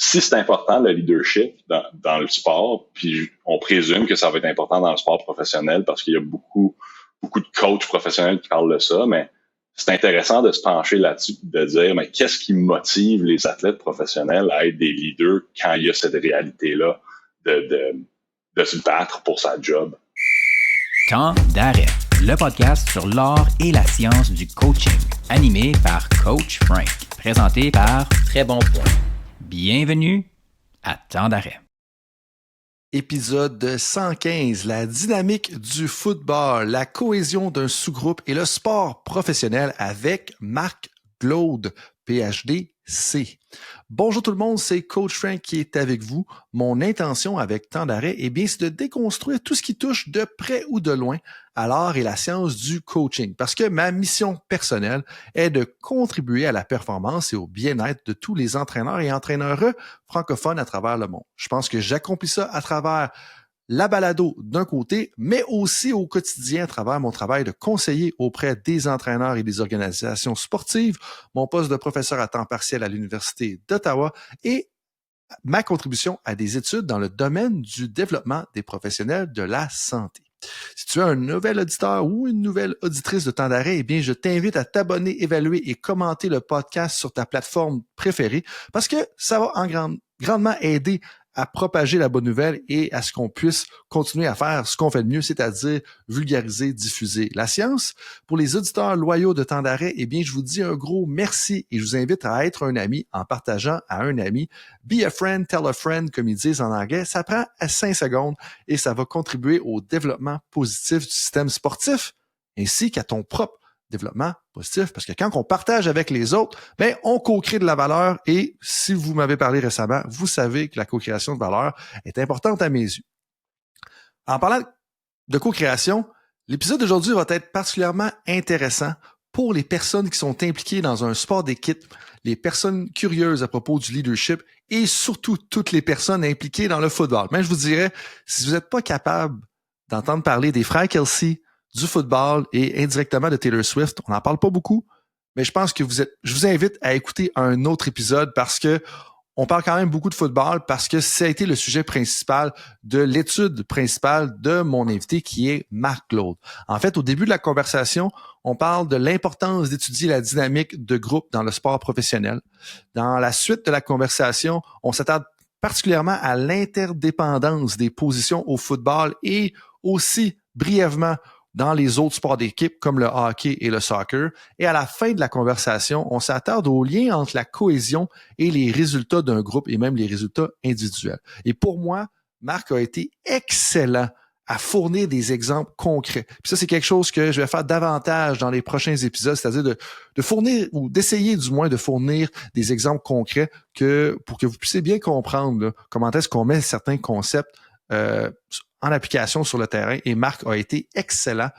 si c'est important, le leadership dans le sport, puis on présume que ça va être important dans le sport professionnel parce qu'il y a beaucoup de coachs professionnels qui parlent de ça, mais c'est intéressant de se pencher là-dessus, de dire, mais qu'est-ce qui motive les athlètes professionnels à être des leaders quand il y a cette réalité-là de se battre pour sa job? Temps d'arrêt, le podcast sur l'art et la science du coaching, animé par Coach Frank, présenté par Très Bon Point. Bienvenue à Temps d'arrêt. Épisode 115, la dynamique du football, la cohésion d'un sous-groupe et le sport professionnel avec Marc Glaude, PhD-C. Bonjour tout le monde, c'est Coach Frank qui est avec vous. Mon intention avec Temps d'arrêt, c'est de déconstruire tout ce qui touche de près ou de loin à l'art et la science du coaching. Parce que ma mission personnelle est de contribuer à la performance et au bien-être de tous les entraîneurs et entraîneurs francophones à travers le monde. Je pense que j'accomplis ça à travers la balado d'un côté, mais aussi au quotidien à travers mon travail de conseiller auprès des entraîneurs et des organisations sportives, mon poste de professeur à temps partiel à l'Université d'Ottawa et ma contribution à des études dans le domaine du développement des professionnels de la santé. Si tu es un nouvel auditeur ou une nouvelle auditrice de Temps d'arrêt, je t'invite à t'abonner, évaluer et commenter le podcast sur ta plateforme préférée parce que ça va grandement aider à propager la bonne nouvelle et à ce qu'on puisse continuer à faire ce qu'on fait de mieux, c'est-à-dire vulgariser, diffuser la science. Pour les auditeurs loyaux de Temps d'arrêt, je vous dis un gros merci et je vous invite à être un ami en partageant à un ami. Be a friend, tell a friend, comme ils disent en anglais. Ça prend 5 secondes et ça va contribuer au développement positif du système sportif ainsi qu'à ton propre développement positif, parce que quand on partage avec les autres, on co-crée de la valeur et si vous m'avez parlé récemment, vous savez que la co-création de valeur est importante à mes yeux. En parlant de co-création, l'épisode d'aujourd'hui va être particulièrement intéressant pour les personnes qui sont impliquées dans un sport d'équipe, les personnes curieuses à propos du leadership et surtout toutes les personnes impliquées dans le football. Mais je vous dirais, si vous n'êtes pas capable d'entendre parler des frères Kelsey, du football et indirectement de Taylor Swift. On n'en parle pas beaucoup, mais je pense que je vous invite à écouter un autre épisode parce que on parle quand même beaucoup de football parce que ça a été le sujet principal de l'étude principale de mon invité qui est Marc Glaude. En fait, au début de la conversation, on parle de l'importance d'étudier la dynamique de groupe dans le sport professionnel. Dans la suite de la conversation, on s'attarde particulièrement à l'interdépendance des positions au football et aussi brièvement dans les autres sports d'équipe comme le hockey et le soccer. Et à la fin de la conversation, on s'attarde au lien entre la cohésion et les résultats d'un groupe et même les résultats individuels. Et pour moi, Marc a été excellent à fournir des exemples concrets. Puis ça, c'est quelque chose que je vais faire davantage dans les prochains épisodes, c'est-à-dire de fournir ou d'essayer du moins de fournir des exemples concrets pour que vous puissiez bien comprendre là, comment est-ce qu'on met certains concepts en application sur le terrain et Marc a été excellent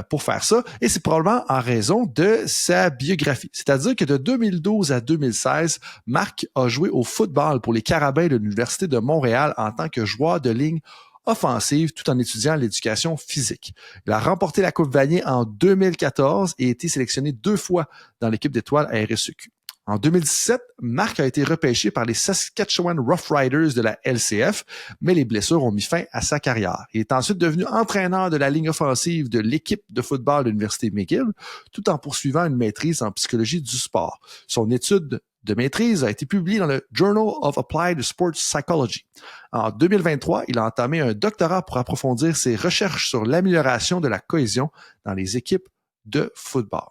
pour faire ça et c'est probablement en raison de sa biographie. C'est-à-dire que de 2012 à 2016, Marc a joué au football pour les Carabins de l'Université de Montréal en tant que joueur de ligne offensive tout en étudiant l'éducation physique. Il a remporté la Coupe Vanier en 2014 et a été sélectionné 2 fois dans l'équipe d'étoiles à RSEQ. En 2017, Marc a été repêché par les Saskatchewan Roughriders de la LCF, mais les blessures ont mis fin à sa carrière. Il est ensuite devenu entraîneur de la ligne offensive de l'équipe de football de l'Université McGill, tout en poursuivant une maîtrise en psychologie du sport. Son étude de maîtrise a été publiée dans le Journal of Applied Sports Psychology. En 2023, il a entamé un doctorat pour approfondir ses recherches sur l'amélioration de la cohésion dans les équipes de football.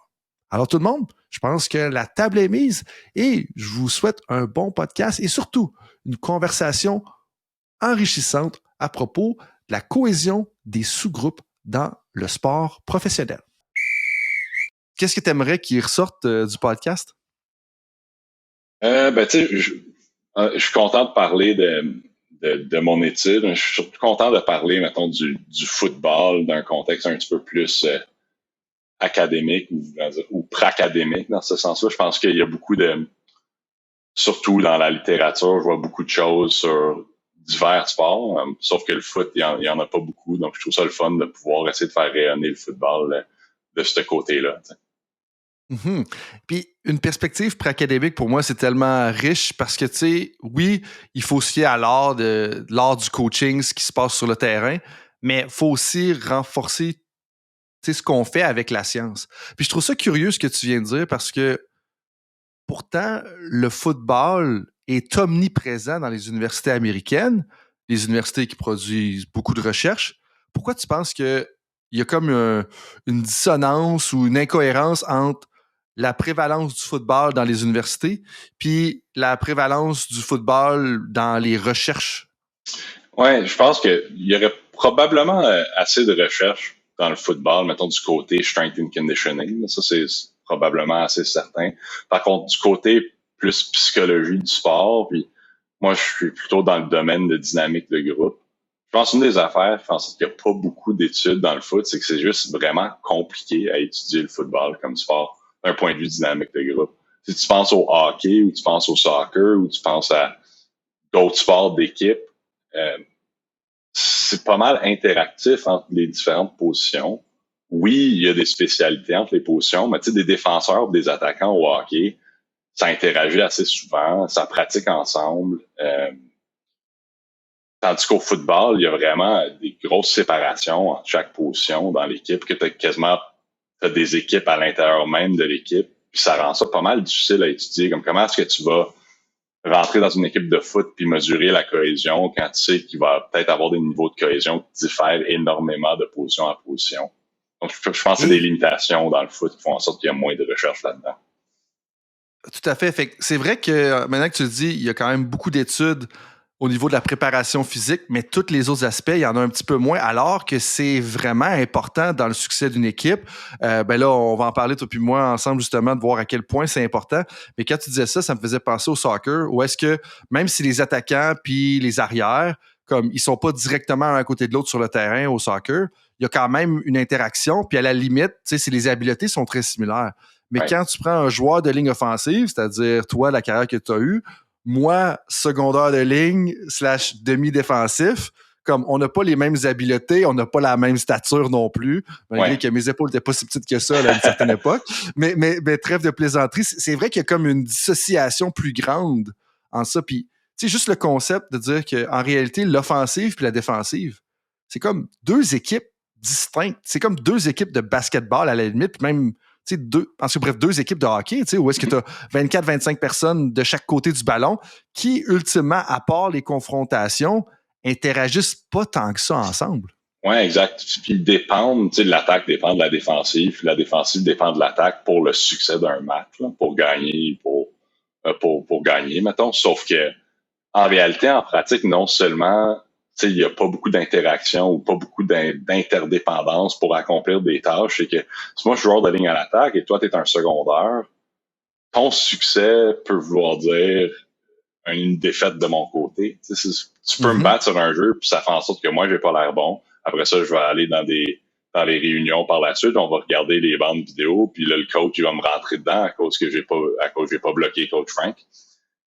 Alors tout le monde, je pense que la table est mise et je vous souhaite un bon podcast et surtout une conversation enrichissante à propos de la cohésion des sous-groupes dans le sport professionnel. Qu'est-ce que tu aimerais qu'il ressorte du podcast? Je suis content de parler de mon étude. Je suis surtout content de parler, mettons, du football d'un contexte un petit peu plus académique ou pré-académique dans ce sens-là. Je pense qu'il y a beaucoup surtout dans la littérature, je vois beaucoup de choses sur divers sports, sauf que le foot, il y en a pas beaucoup. Donc, je trouve ça le fun de pouvoir essayer de faire rayonner le football de ce côté-là. T'sais. Mm-hmm. Puis une perspective pré-académique, pour moi, c'est tellement riche parce que, tu sais, oui, il faut se fier à l'art du coaching, ce qui se passe sur le terrain, mais il faut aussi renforcer, tu sais, ce qu'on fait avec la science. Puis je trouve ça curieux ce que tu viens de dire parce que pourtant, le football est omniprésent dans les universités américaines, les universités qui produisent beaucoup de recherches. Pourquoi tu penses qu'il y a comme une dissonance ou une incohérence entre la prévalence du football dans les universités puis la prévalence du football dans les recherches? Ouais, je pense qu'il y aurait probablement assez de recherches dans le football, mettons du côté strength and conditioning. Ça, c'est probablement assez certain. Par contre, du côté plus psychologie du sport, puis moi, je suis plutôt dans le domaine de dynamique de groupe. Je pense qu'une des affaires qui fait en sorte qu'il n'y a pas beaucoup d'études dans le foot, c'est que c'est juste vraiment compliqué à étudier le football comme sport d'un point de vue dynamique de groupe. Si tu penses au hockey ou tu penses au soccer ou tu penses à d'autres sports d'équipe, euh, c'est pas mal interactif entre les différentes positions. Oui, il y a des spécialités entre les positions, mais tu sais, des défenseurs ou des attaquants au hockey, ça interagit assez souvent, ça pratique ensemble. Tandis qu'au football, il y a vraiment des grosses séparations entre chaque position dans l'équipe, que tu as quasiment des équipes à l'intérieur même de l'équipe. Puis ça rend ça pas mal difficile à étudier. Comme comment est-ce que tu vas rentrer dans une équipe de foot puis mesurer la cohésion quand tu sais qu'il va peut-être avoir des niveaux de cohésion qui diffèrent énormément de position à position. Donc, je pense que c'est des limitations dans le foot qui font en sorte qu'il y a moins de recherche là-dedans. Tout à fait. C'est vrai que maintenant que tu le dis, il y a quand même beaucoup d'études au niveau de la préparation physique, mais tous les autres aspects, il y en a un petit peu moins, alors que c'est vraiment important dans le succès d'une équipe. Ben là, on va en parler, toi puis moi, ensemble, justement, de voir à quel point c'est important. Mais quand tu disais ça, ça me faisait penser au soccer, où est-ce que, même si les attaquants puis les arrières, comme ils sont pas directement l'un à côté de l'autre sur le terrain au soccer, il y a quand même une interaction, puis à la limite, tu sais, si les habiletés sont très similaires. Mais Ouais. quand tu prends un joueur de ligne offensive, c'est-à-dire toi, la carrière que tu as eue, moi, secondaire de ligne / demi-défensif, comme on n'a pas les mêmes habiletés, on n'a pas la même stature non plus, malgré que mes épaules n'étaient pas si petites que ça là, à une certaine époque. Mais trêve de plaisanterie, c'est vrai qu'il y a comme une dissociation plus grande en ça. Puis, tu sais, juste le concept de dire qu'en réalité, l'offensive puis la défensive, c'est comme deux équipes distinctes. C'est comme deux équipes de basketball à la limite, puis même deux équipes de hockey, où est-ce que tu as 24-25 personnes de chaque côté du ballon qui, ultimement, à part les confrontations, interagissent pas tant que ça ensemble. Oui, exact. Puis l'attaque dépend de la défensive dépend de l'attaque pour le succès d'un match, là, pour gagner, pour gagner, mettons. Sauf que en réalité, en pratique, non seulement il n'y a pas beaucoup d'interaction ou pas beaucoup d'interdépendance pour accomplir des tâches, c'est que si moi je suis joueur de ligne à l'attaque et toi tu es un secondaire, ton succès peut vouloir dire une défaite de mon côté. Tu peux me battre sur un jeu puis ça fait en sorte que moi j'ai pas l'air bon. Après ça, je vais aller dans les réunions par la suite, on va regarder les bandes vidéo, puis là le coach il va me rentrer dedans à cause que j'ai pas bloqué coach Frank.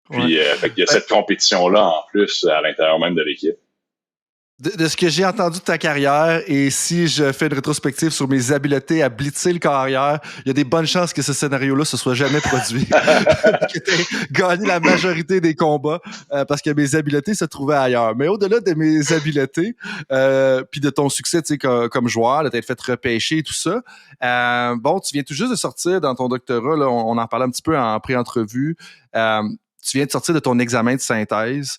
Puis fait qu'il y a cette compétition-là en plus à l'intérieur même de l'équipe. De ce que j'ai entendu de ta carrière, et si je fais une rétrospective sur mes habiletés à blitzer le carrière, il y a des bonnes chances que ce scénario-là se soit jamais produit. Que tu aies gagné la majorité des combats parce que mes habiletés se trouvaient ailleurs. Mais au-delà de mes habiletés, puis de ton succès comme joueur, de t'être fait repêcher et tout ça, bon, tu viens tout juste de sortir dans ton doctorat, là, on en parlait un petit peu en pré-entrevue, tu viens de sortir de ton examen de synthèse,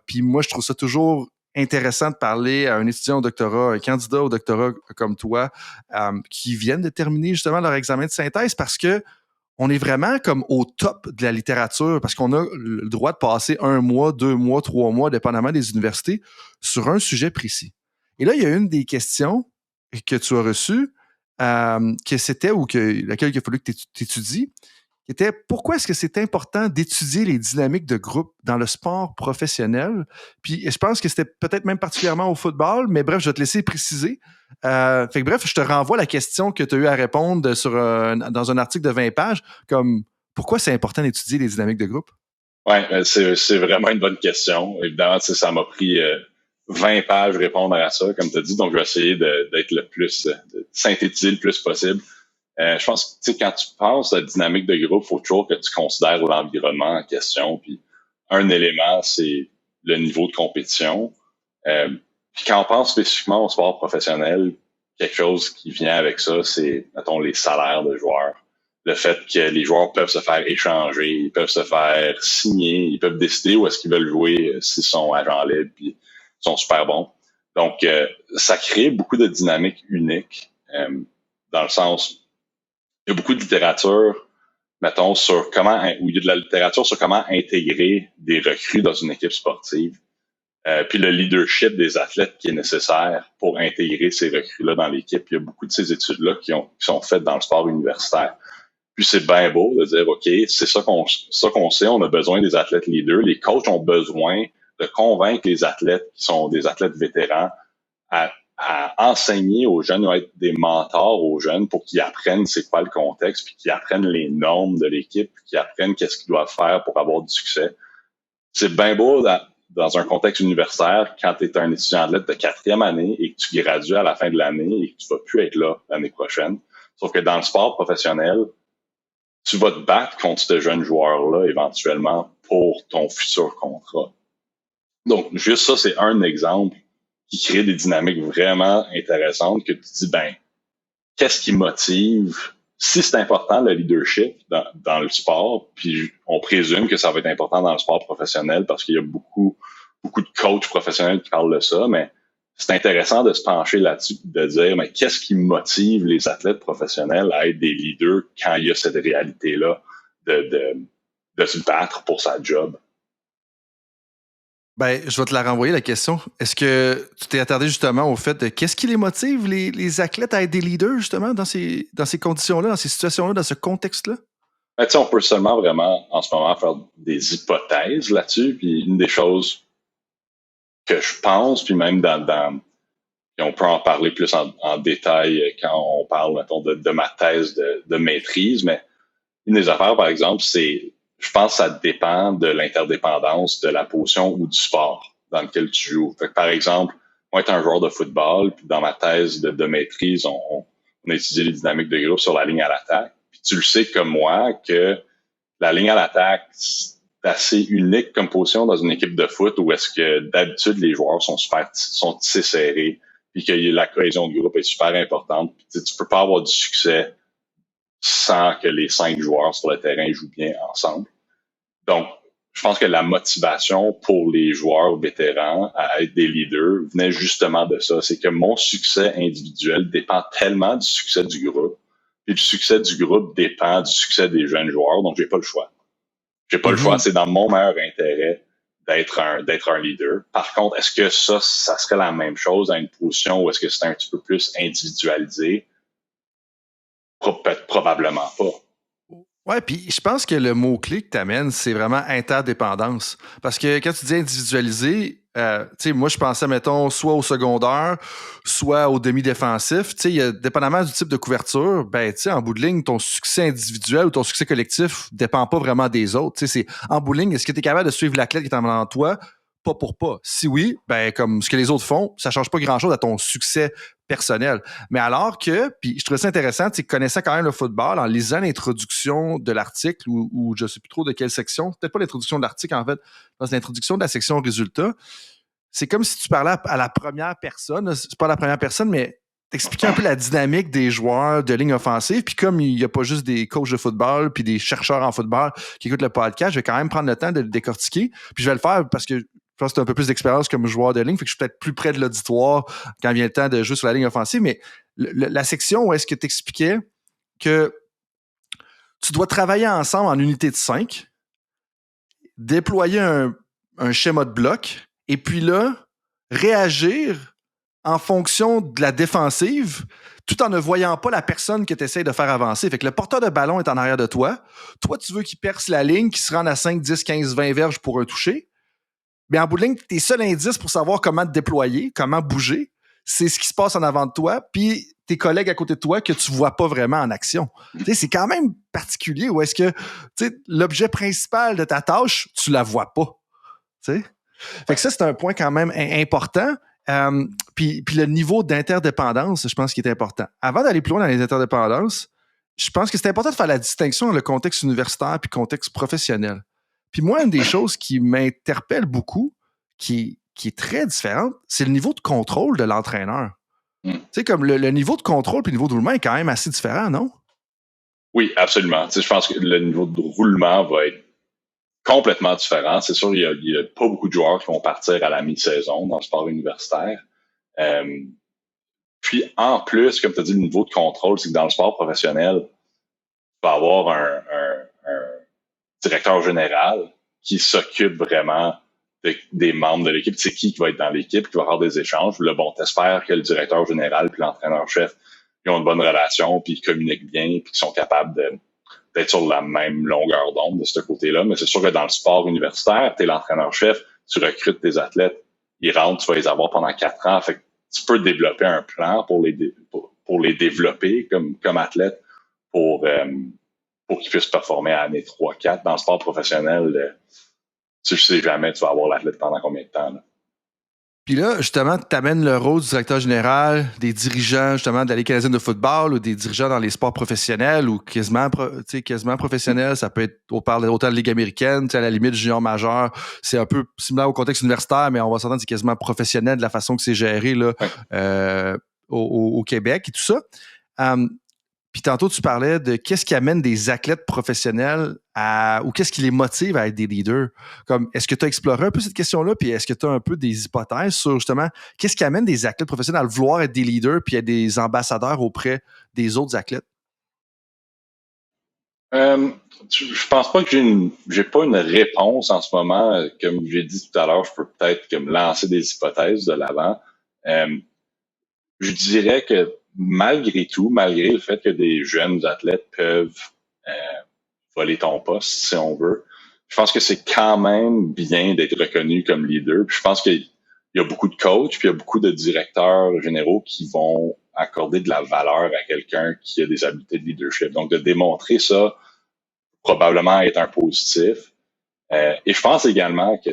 puis moi, je trouve ça toujours intéressant de parler à un étudiant au doctorat, un candidat au doctorat comme toi, qui viennent de terminer justement leur examen de synthèse parce que on est vraiment comme au top de la littérature parce qu'on a le droit de passer 1 mois, 2 mois, 3 mois, dépendamment des universités, sur un sujet précis. Et là, il y a une des questions que tu as reçues, que c'était ou laquelle il a fallu que tu étudies, qui était pourquoi est-ce que c'est important d'étudier les dynamiques de groupe dans le sport professionnel? Puis je pense que c'était peut-être même particulièrement au football, mais bref, je vais te laisser préciser. Fait que bref, je te renvoie la question que tu as eu à répondre dans un article de 20 pages, comme pourquoi c'est important d'étudier les dynamiques de groupe? Oui, c'est vraiment une bonne question. Évidemment, ça m'a pris 20 pages répondre à ça, comme tu as dit, donc je vais essayer d'être de synthétiser le plus possible. Je pense que, tu sais, quand tu penses à la dynamique de groupe, il faut toujours que tu considères l'environnement en question. Puis un élément, c'est le niveau de compétition. Puis quand on pense spécifiquement au sport professionnel, quelque chose qui vient avec ça, c'est, mettons, les salaires de joueurs. Le fait que les joueurs peuvent se faire échanger, ils peuvent se faire signer, ils peuvent décider où est-ce qu'ils veulent jouer s'ils sont agents libres, puis sont super bons. Donc, ça crée beaucoup de dynamiques uniques, dans le sens, il y a beaucoup de littérature, mettons, sur comment, ou il y a de la littérature sur comment intégrer des recrues dans une équipe sportive. Puis le leadership des athlètes qui est nécessaire pour intégrer ces recrues-là dans l'équipe. Il y a beaucoup de ces études-là qui sont faites dans le sport universitaire. Puis c'est bien beau de dire, OK, c'est ça qu'on sait, on a besoin des athlètes leaders. Les coachs ont besoin de convaincre les athlètes qui sont des athlètes vétérans à enseigner aux jeunes, à être des mentors aux jeunes pour qu'ils apprennent c'est quoi le contexte, puis qu'ils apprennent les normes de l'équipe, puis qu'ils apprennent qu'est-ce qu'ils doivent faire pour avoir du succès. C'est bien beau dans un contexte universitaire, quand tu es un étudiant athlète de 4e année et que tu gradues à la fin de l'année et que tu vas plus être là l'année prochaine. Sauf que dans le sport professionnel, tu vas te battre contre ce jeune joueur-là éventuellement pour ton futur contrat. Donc, juste ça, c'est un exemple qui crée des dynamiques vraiment intéressantes que tu dis, ben, qu'est-ce qui motive? Si c'est important, le leadership dans le sport, puis on présume que ça va être important dans le sport professionnel parce qu'il y a beaucoup de coachs professionnels qui parlent de ça, mais c'est intéressant de se pencher là-dessus, de dire, mais qu'est-ce qui motive les athlètes professionnels à être des leaders quand il y a cette réalité-là de se battre pour sa job? Ben, je vais te la renvoyer, la question. Est-ce que tu t'es attardé justement au fait de qu'est-ce qui les motive, les athlètes, à être des leaders, justement, dans ces conditions-là, dans ces situations-là, dans ce contexte-là? Ben, on peut seulement vraiment, en ce moment, faire des hypothèses là-dessus. Puis une des choses que je pense, puis même puis on peut en parler plus en détail quand on parle, mettons, de ma thèse de maîtrise, mais une des affaires, par exemple, c'est, je pense que ça dépend de l'interdépendance de la position ou du sport dans lequel tu joues. Fait que, par exemple, moi, être un joueur de football, puis dans ma thèse de maîtrise, on a étudié les dynamiques de groupe sur la ligne à l'attaque. Puis tu le sais comme moi que la ligne à l'attaque, c'est assez unique comme position dans une équipe de foot où est-ce que d'habitude les joueurs sont tissés serrés, puis que la cohésion de groupe est super importante. Puis, tu peux pas avoir du succès sans que les 5 joueurs sur le terrain jouent bien ensemble. Donc, je pense que la motivation pour les joueurs vétérans à être des leaders venait justement de ça. C'est que mon succès individuel dépend tellement du succès du groupe, et le succès du groupe dépend du succès des jeunes joueurs, donc j'ai pas le choix. J'ai pas le choix, c'est dans mon meilleur intérêt d'être un leader. Par contre, est-ce que ça serait la même chose à une position où est-ce que c'est un petit peu plus individualisé? Probablement pas. Ouais, puis je pense que le mot-clé que tu amènes, c'est vraiment interdépendance. Parce que quand tu dis individualisé, tu sais, moi, je pensais, mettons, soit au secondaire, soit au demi-défensif. Tu sais, dépendamment du type de couverture, ben, tu sais, en bout de ligne, ton succès individuel ou ton succès collectif dépend pas vraiment des autres. Tu sais, c'est en bout de ligne, est-ce que tu es capable de suivre l'athlète qui est en avant de toi? Pas pour pas. Si oui, ben, comme ce que les autres font, ça change pas grand-chose à ton succès personnel. Mais alors que, puis je trouvais ça intéressant, tu connaissais quand même le football en lisant l'introduction de l'article ou je sais plus trop de quelle section, peut-être pas l'introduction de l'article en fait, dans l'introduction de la section résultats, c'est comme si tu parlais à la première personne, c'est pas la première personne, mais t'expliquais un peu la dynamique des joueurs de ligne offensive, puis comme il n'y a pas juste des coachs de football puis des chercheurs en football qui écoutent le podcast, je vais quand même prendre le temps de le décortiquer, puis je vais le faire parce que je pense que tu as un peu plus d'expérience comme joueur de ligne, fait que je suis peut-être plus près de l'auditoire quand vient le temps de jouer sur la ligne offensive, mais la section où est-ce que tu expliquais que tu dois travailler ensemble en unité de 5, déployer un schéma de bloc, et puis là, réagir en fonction de la défensive, tout en ne voyant pas la personne que tu essaies de faire avancer. Fait que le porteur de ballon est en arrière de toi. Toi, tu veux qu'il perce la ligne, qu'il se rende à 5, 10, 15, 20 verges pour un toucher. Mais en bout de ligne, tes seuls indices pour savoir comment te déployer, comment bouger, c'est ce qui se passe en avant de toi, puis tes collègues à côté de toi que tu vois pas vraiment en action. Tu sais, c'est quand même particulier où est-ce que l'objet principal de ta tâche, tu la vois pas. Tu sais? Fait que ça, c'est un point quand même important. Puis le niveau d'interdépendance, je pense qu'il est important. Avant d'aller plus loin dans les interdépendances, je pense que c'est important de faire la distinction entre le contexte universitaire et le contexte professionnel. Puis moi, une des choses qui m'interpelle beaucoup, qui est très différente, c'est le niveau de contrôle de l'entraîneur. Tu sais, comme le niveau de contrôle et le niveau de roulement est quand même assez différent, non? Oui, absolument. Tu sais, je pense que le niveau de roulement va être complètement différent. C'est sûr, il y a pas beaucoup de joueurs qui vont partir à la mi-saison dans le sport universitaire. Puis, en plus, comme tu as dit, le niveau de contrôle, c'est que dans le sport professionnel, tu vas avoir un directeur général qui s'occupe vraiment des membres de l'équipe. C'est qui va être dans l'équipe, qui va avoir des échanges. Là, bon, t'espères que le directeur général puis l'entraîneur-chef, ils ont une bonne relation, puis ils communiquent bien, puis qu'ils sont capables d'être sur la même longueur d'onde de ce côté-là. Mais c'est sûr que dans le sport universitaire, t'es l'entraîneur-chef, tu recrutes tes athlètes, ils rentrent, tu vas les avoir pendant 4 ans. Fait que tu peux développer un plan pour les développer comme athlète pour qu'ils puissent performer à l'année 3-4. Dans le sport professionnel, tu sais jamais tu vas avoir l'athlète pendant combien de temps. Là. Puis là, justement, tu amènes le rôle du directeur général, des dirigeants, justement, de la Ligue canadienne de football ou des dirigeants dans les sports professionnels ou quasiment professionnels. Ça peut être, on parle autant de Ligue américaine, à la limite, junior majeur. C'est un peu similaire au contexte universitaire, mais on va s'entendre, c'est quasiment professionnel de la façon que c'est géré là, au Québec et tout ça. Puis tantôt, tu parlais de qu'est-ce qui amène des athlètes professionnels ou qu'est-ce qui les motive à être des leaders. Comme, est-ce que tu as exploré un peu cette question-là? Puis est-ce que tu as un peu des hypothèses sur justement qu'est-ce qui amène des athlètes professionnels à vouloir être des leaders puis être des ambassadeurs auprès des autres athlètes? Je pense pas que j'ai pas une réponse en ce moment. Comme j'ai dit tout à l'heure, je peux peut-être comme lancer des hypothèses de l'avant. Je dirais que malgré tout, malgré le fait que des jeunes athlètes peuvent voler ton poste, si on veut, je pense que c'est quand même bien d'être reconnu comme leader. Puis je pense qu'il y a beaucoup de coachs, puis il y a beaucoup de directeurs généraux qui vont accorder de la valeur à quelqu'un qui a des habiletés de leadership. Donc, de démontrer ça, probablement être un positif. Et je pense également que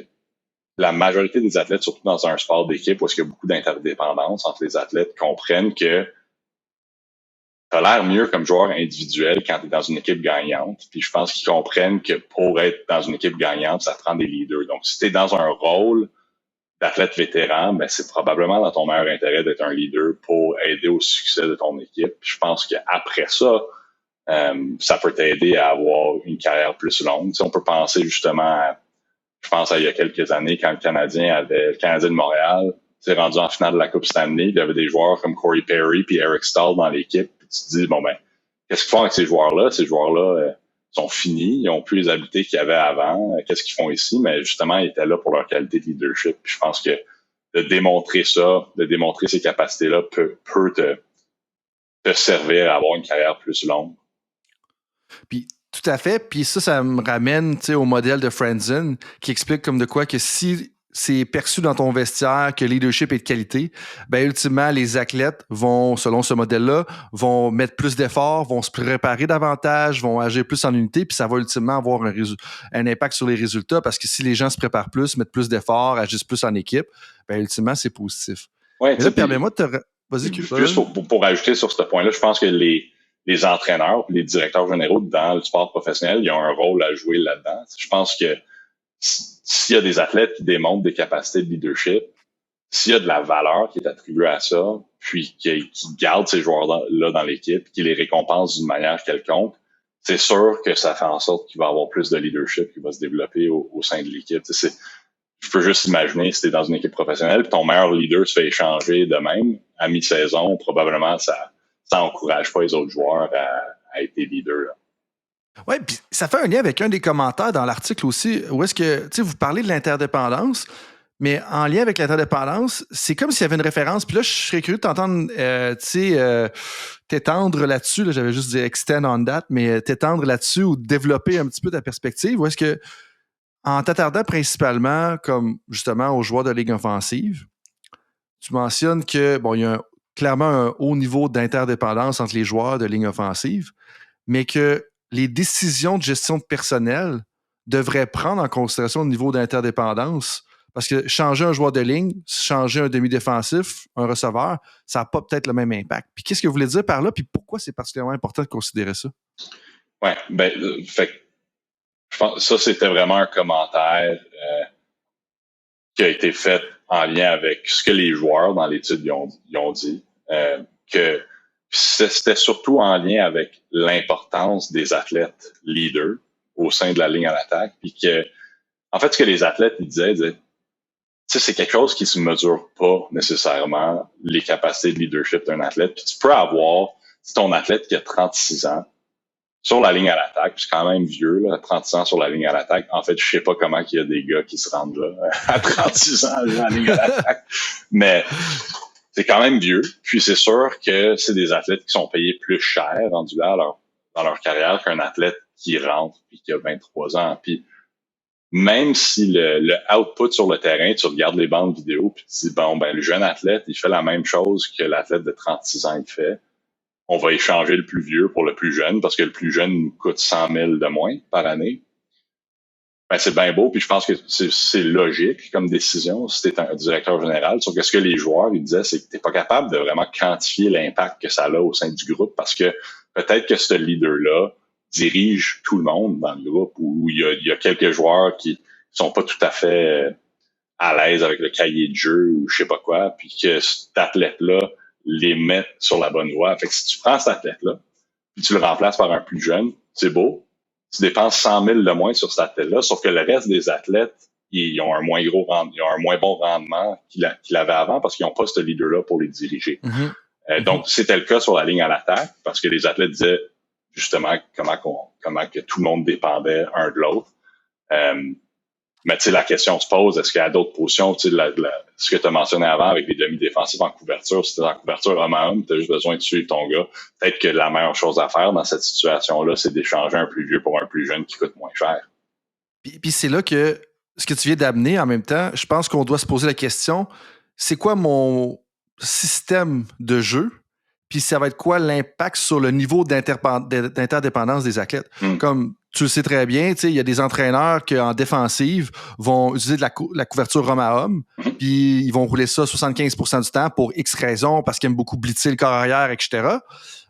la majorité des athlètes, surtout dans un sport d'équipe où il y a beaucoup d'interdépendance entre les athlètes, comprennent que tu as l'air mieux comme joueur individuel quand tu es dans une équipe gagnante. Puis je pense qu'ils comprennent que pour être dans une équipe gagnante, ça te prend des leaders. Donc, si tu es dans un rôle d'athlète vétéran, ben c'est probablement dans ton meilleur intérêt d'être un leader pour aider au succès de ton équipe. Puis je pense qu'après ça, ça peut t'aider à avoir une carrière plus longue. Tu sais, on peut penser justement je pense à il y a quelques années, quand le Canadien de Montréal s'est rendu en finale de la Coupe Stanley, il y avait des joueurs comme Corey Perry puis Eric Stahl dans l'équipe. Puis tu te dis, bon ben, qu'est-ce qu'ils font avec ces joueurs-là? Ces joueurs-là sont finis, ils ont plus les habiletés qu'il y avait avant. Qu'est-ce qu'ils font ici? Mais justement, ils étaient là pour leur qualité de leadership. Puis je pense que de démontrer ça, de démontrer ces capacités-là peut te servir à avoir une carrière plus longue. Puis tout à fait. Puis ça me ramène au modèle de Friendzone qui explique comme de quoi que si c'est perçu dans ton vestiaire que le leadership est de qualité, ben ultimement, les athlètes vont, selon ce modèle-là, vont mettre plus d'efforts, vont se préparer davantage, vont agir plus en unité, puis ça va ultimement avoir un impact sur les résultats parce que si les gens se préparent plus, mettent plus d'efforts, agissent plus en équipe, ben ultimement, c'est positif. Ouais, mais là, permets-moi de te... Vas-y, juste pour ajouter sur ce point-là, je pense que les entraîneurs et les directeurs généraux dans le sport professionnel, ils ont un rôle à jouer là-dedans. Je pense que s'il y a des athlètes qui démontrent des capacités de leadership, s'il y a de la valeur qui est attribuée à ça, puis qui garde ces joueurs-là dans l'équipe, qui les récompense d'une manière quelconque, c'est sûr que ça fait en sorte qu'il va y avoir plus de leadership qui va se développer au sein de l'équipe. Je peux juste imaginer si tu es dans une équipe professionnelle, puis ton meilleur leader se fait échanger de même à mi-saison, probablement ça n'encourage pas les autres joueurs à être des leaders. Oui, puis ça fait un lien avec un des commentaires dans l'article aussi, où est-ce que, tu sais, vous parlez de l'interdépendance, mais en lien avec l'interdépendance, c'est comme s'il y avait une référence, puis là, je serais curieux de t'entendre, t'étendre là-dessus, là, j'avais juste dit extend on that, mais t'étendre là-dessus ou développer un petit peu ta perspective, où est-ce que, en t'attardant principalement, comme justement aux joueurs de ligue offensive, tu mentionnes que, bon, il y a clairement un haut niveau d'interdépendance entre les joueurs de ligne offensive, mais que les décisions de gestion de personnel devraient prendre en considération le niveau d'interdépendance Parce que changer un joueur de ligne, changer un demi-défensif, un receveur, ça n'a pas peut-être le même impact. Puis qu'est-ce que vous voulez dire par là? Puis pourquoi c'est particulièrement important de considérer ça? Ouais, fait que je pense que ça, c'était vraiment un commentaire qui a été fait en lien avec ce que les joueurs dans l'étude ils ont dit, que c'était surtout en lien avec l'importance des athlètes leaders au sein de la ligne à l'attaque, puis que, en fait, ce que les athlètes ils disaient, tu sais, c'est quelque chose qui se mesure pas nécessairement, les capacités de leadership d'un athlète, puis tu peux avoir, si ton athlète qui a 36 ans, sur la ligne à l'attaque, puis c'est quand même vieux, là, 36 ans sur la ligne à l'attaque. En fait, je sais pas comment il y a des gars qui se rendent là à 36 ans sur la ligne à l'attaque. Mais c'est quand même vieux. Puis c'est sûr que c'est des athlètes qui sont payés plus cher rendus là dans leur carrière qu'un athlète qui rentre puis qui a 23 ans. Puis même si le output sur le terrain, tu regardes les bandes vidéo puis tu dis, bon, ben le jeune athlète, il fait la même chose que l'athlète de 36 ans il fait. On va échanger le plus vieux pour le plus jeune parce que le plus jeune nous coûte 100 000 de moins par année. Ben, c'est bien beau, puis je pense que c'est logique comme décision si t'es un directeur général. Sauf que ce que les joueurs ils disaient, c'est que t'es pas capable de vraiment quantifier l'impact que ça a au sein du groupe parce que peut-être que ce leader-là dirige tout le monde dans le groupe ou il y a quelques joueurs qui sont pas tout à fait à l'aise avec le cahier de jeu ou je sais pas quoi, puis que cet athlète-là les mettre sur la bonne voie. Fait que si tu prends cet athlète-là, puis tu le remplaces par un plus jeune, c'est beau. Tu dépenses 100 000 de moins sur cet athlète-là, sauf que le reste des athlètes, ils ont un moins bon rendement qu'il avait avant parce qu'ils n'ont pas ce leader-là pour les diriger. Donc, c'était le cas sur la ligne à l'attaque parce que les athlètes disaient justement comment que tout le monde dépendait un de l'autre. Mais tu sais, la question se pose, est-ce qu'il y a d'autres positions, tu sais, ce que tu as mentionné avant avec les demi-défensifs en couverture, si tu es en couverture homme à homme, tu as juste besoin de suivre ton gars. Peut-être que la meilleure chose à faire dans cette situation-là, c'est d'échanger un plus vieux pour un plus jeune qui coûte moins cher. Puis c'est là que ce que tu viens d'amener en même temps, je pense qu'on doit se poser la question, c'est quoi mon système de jeu? Puis ça va être quoi l'impact sur le niveau d'interdépendance des athlètes? Comme tu le sais très bien, il y a des entraîneurs qui, en défensive, vont utiliser de la couverture homme à homme, puis ils vont rouler ça 75% du temps pour X raisons, parce qu'ils aiment beaucoup blitzer le corps arrière, etc.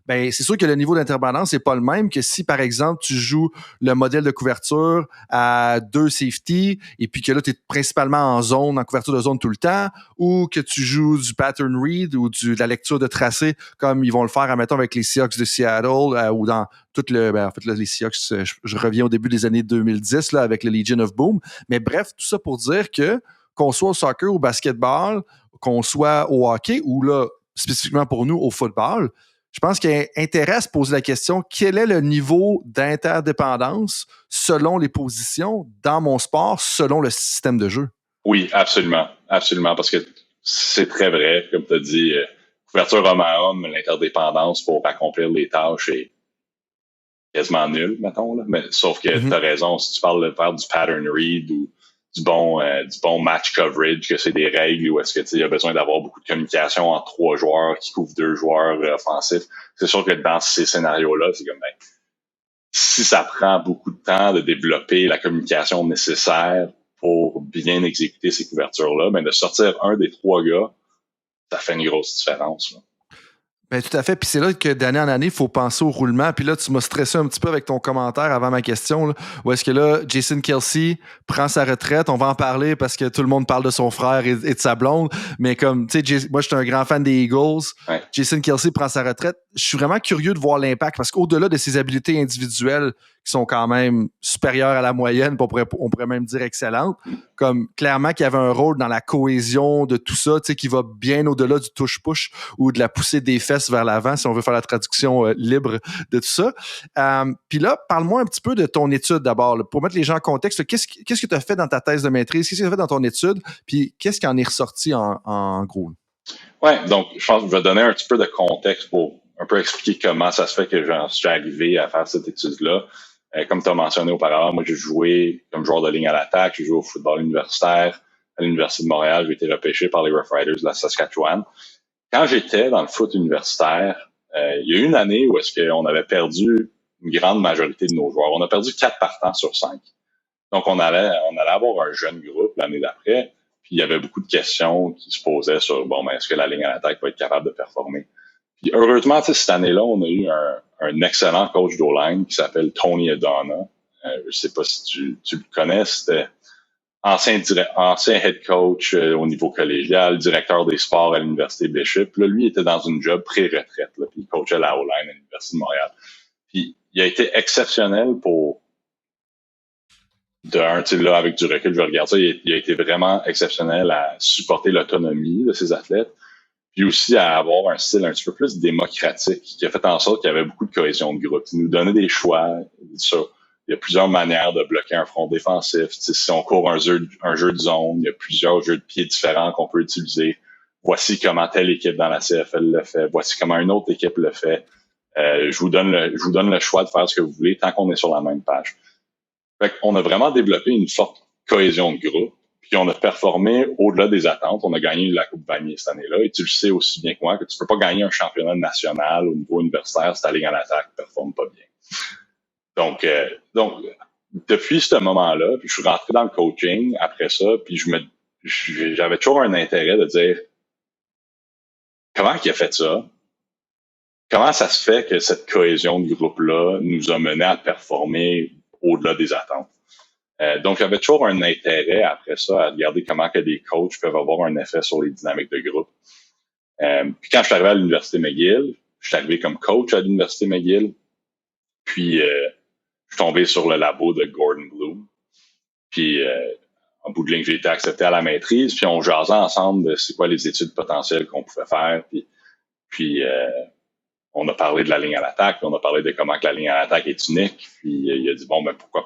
Ben, c'est sûr que le niveau d'interdépendance n'est pas le même que si, par exemple, tu joues le modèle de couverture à 2 safety et puis que là, tu es principalement en couverture de zone tout le temps, ou que tu joues du pattern read ou de la lecture de tracé comme ils vont le faire, admettons, avec les Seahawks de Seattle ou dans tout en fait, là, les Seahawks, je reviens au début des années 2010 là, avec le Legion of Boom. Mais bref, tout ça pour dire que qu'on soit au soccer ou au basketball, qu'on soit au hockey ou là, spécifiquement pour nous, au football, je pense qu'il y a intérêt à se poser la question, quel est le niveau d'interdépendance selon les positions dans mon sport, selon le système de jeu? Oui, absolument. Absolument, parce que c'est très vrai, comme tu as dit, couverture homme à homme, l'interdépendance pour accomplir les tâches est quasiment nulle, mettons. Là. Mais, sauf que tu as raison, si tu parles de faire du pattern read ou du bon match coverage, que c'est des règles ou est-ce que il y a besoin d'avoir beaucoup de communication entre 3 joueurs qui couvrent 2 joueurs offensifs. C'est sûr que dans ces scénarios-là, c'est comme si ça prend beaucoup de temps de développer la communication nécessaire pour bien exécuter ces couvertures-là, ben de sortir un des 3 gars, ça fait une grosse différence. Là. Ben, tout à fait. Puis c'est là que d'année en année, il faut penser au roulement. Puis là, tu m'as stressé un petit peu avec ton commentaire avant ma question. Là, où est-ce que là, Jason Kelce prend sa retraite? On va en parler parce que tout le monde parle de son frère et de sa blonde. Mais comme, tu sais, moi, je suis un grand fan des Eagles. Ouais. Jason Kelce prend sa retraite. Je suis vraiment curieux de voir l'impact parce qu'au-delà de ses habiletés individuelles qui sont quand même supérieures à la moyenne, on pourrait même dire excellentes, comme clairement qu'il y avait un rôle dans la cohésion de tout ça, tu sais, qui va bien au-delà du touche-push ou de la poussée des fesses vers l'avant, si on veut faire la traduction libre de tout ça. Puis là, parle-moi un petit peu de ton étude d'abord, là, pour mettre les gens en contexte. Là, qu'est-ce que tu as fait dans ta thèse de maîtrise? Qu'est-ce que tu as fait dans ton étude? Puis qu'est-ce qui en est ressorti en gros? Oui, donc je pense que je vais donner un petit peu de contexte pour un peu expliquer comment ça se fait que j'en suis arrivé à faire cette étude-là. Comme tu as mentionné auparavant, moi j'ai joué comme joueur de ligne à l'attaque, j'ai joué au football universitaire à l'Université de Montréal, j'ai été repêché par les Rough Riders de la Saskatchewan. Quand j'étais dans le foot universitaire, il y a eu une année où est-ce qu'on avait perdu une grande majorité de nos joueurs. On a perdu 4 partants sur 5. Donc on allait avoir un jeune groupe l'année d'après. il y avait beaucoup de questions qui se posaient sur, est-ce que la ligne à l'attaque va être capable de performer? Puis heureusement, cette année-là, on a eu un excellent coach d'O-line qui s'appelle Tony Adonna. Je sais pas si tu le connais, c'était ancien head coach au niveau collégial, directeur des sports à l'Université Bishop. Là, lui, il était dans une job pré-retraite, là, puis il coachait la O-line à l'Université de Montréal. Puis il a été exceptionnel là, avec du recul, je regarde ça, il a été vraiment exceptionnel à supporter l'autonomie de ses athlètes, puis aussi à avoir un style un petit peu plus démocratique, qui a fait en sorte qu'il y avait beaucoup de cohésion de groupe. Il nous donnait des choix, il y a plusieurs manières de bloquer un front défensif. Si on court un jeu de zone, il y a plusieurs jeux de pieds différents qu'on peut utiliser. Voici comment telle équipe dans la CFL le fait. Voici comment une autre équipe le fait. Je vous donne le choix de faire ce que vous voulez tant qu'on est sur la même page. Fait qu'on a vraiment développé une forte cohésion de groupe. Puis on a performé au-delà des attentes. On a gagné la Coupe Vanier cette année-là. Et tu le sais aussi bien que moi que tu peux pas gagner un championnat national au niveau universitaire si ta ligne à l'attaque ne performe pas bien. Donc, depuis ce moment-là, puis je suis rentré dans le coaching après ça, puis j'avais toujours un intérêt de dire comment il a fait ça? Comment ça se fait que cette cohésion de groupe-là nous a mené à performer au-delà des attentes? Donc, j'avais toujours un intérêt après ça à regarder comment que des coachs peuvent avoir un effet sur les dynamiques de groupe. Puis quand je suis arrivé à l'Université McGill, je suis arrivé comme coach à l'Université McGill, puis je suis tombé sur le labo de Gordon Bloom. Puis, en bout de ligne, j'ai été accepté à la maîtrise. Puis, on jasait ensemble de c'est quoi les études potentielles qu'on pouvait faire. Puis on a parlé de la ligne à l'attaque. Puis on a parlé de comment que la ligne à l'attaque est unique. Puis, il a dit, pourquoi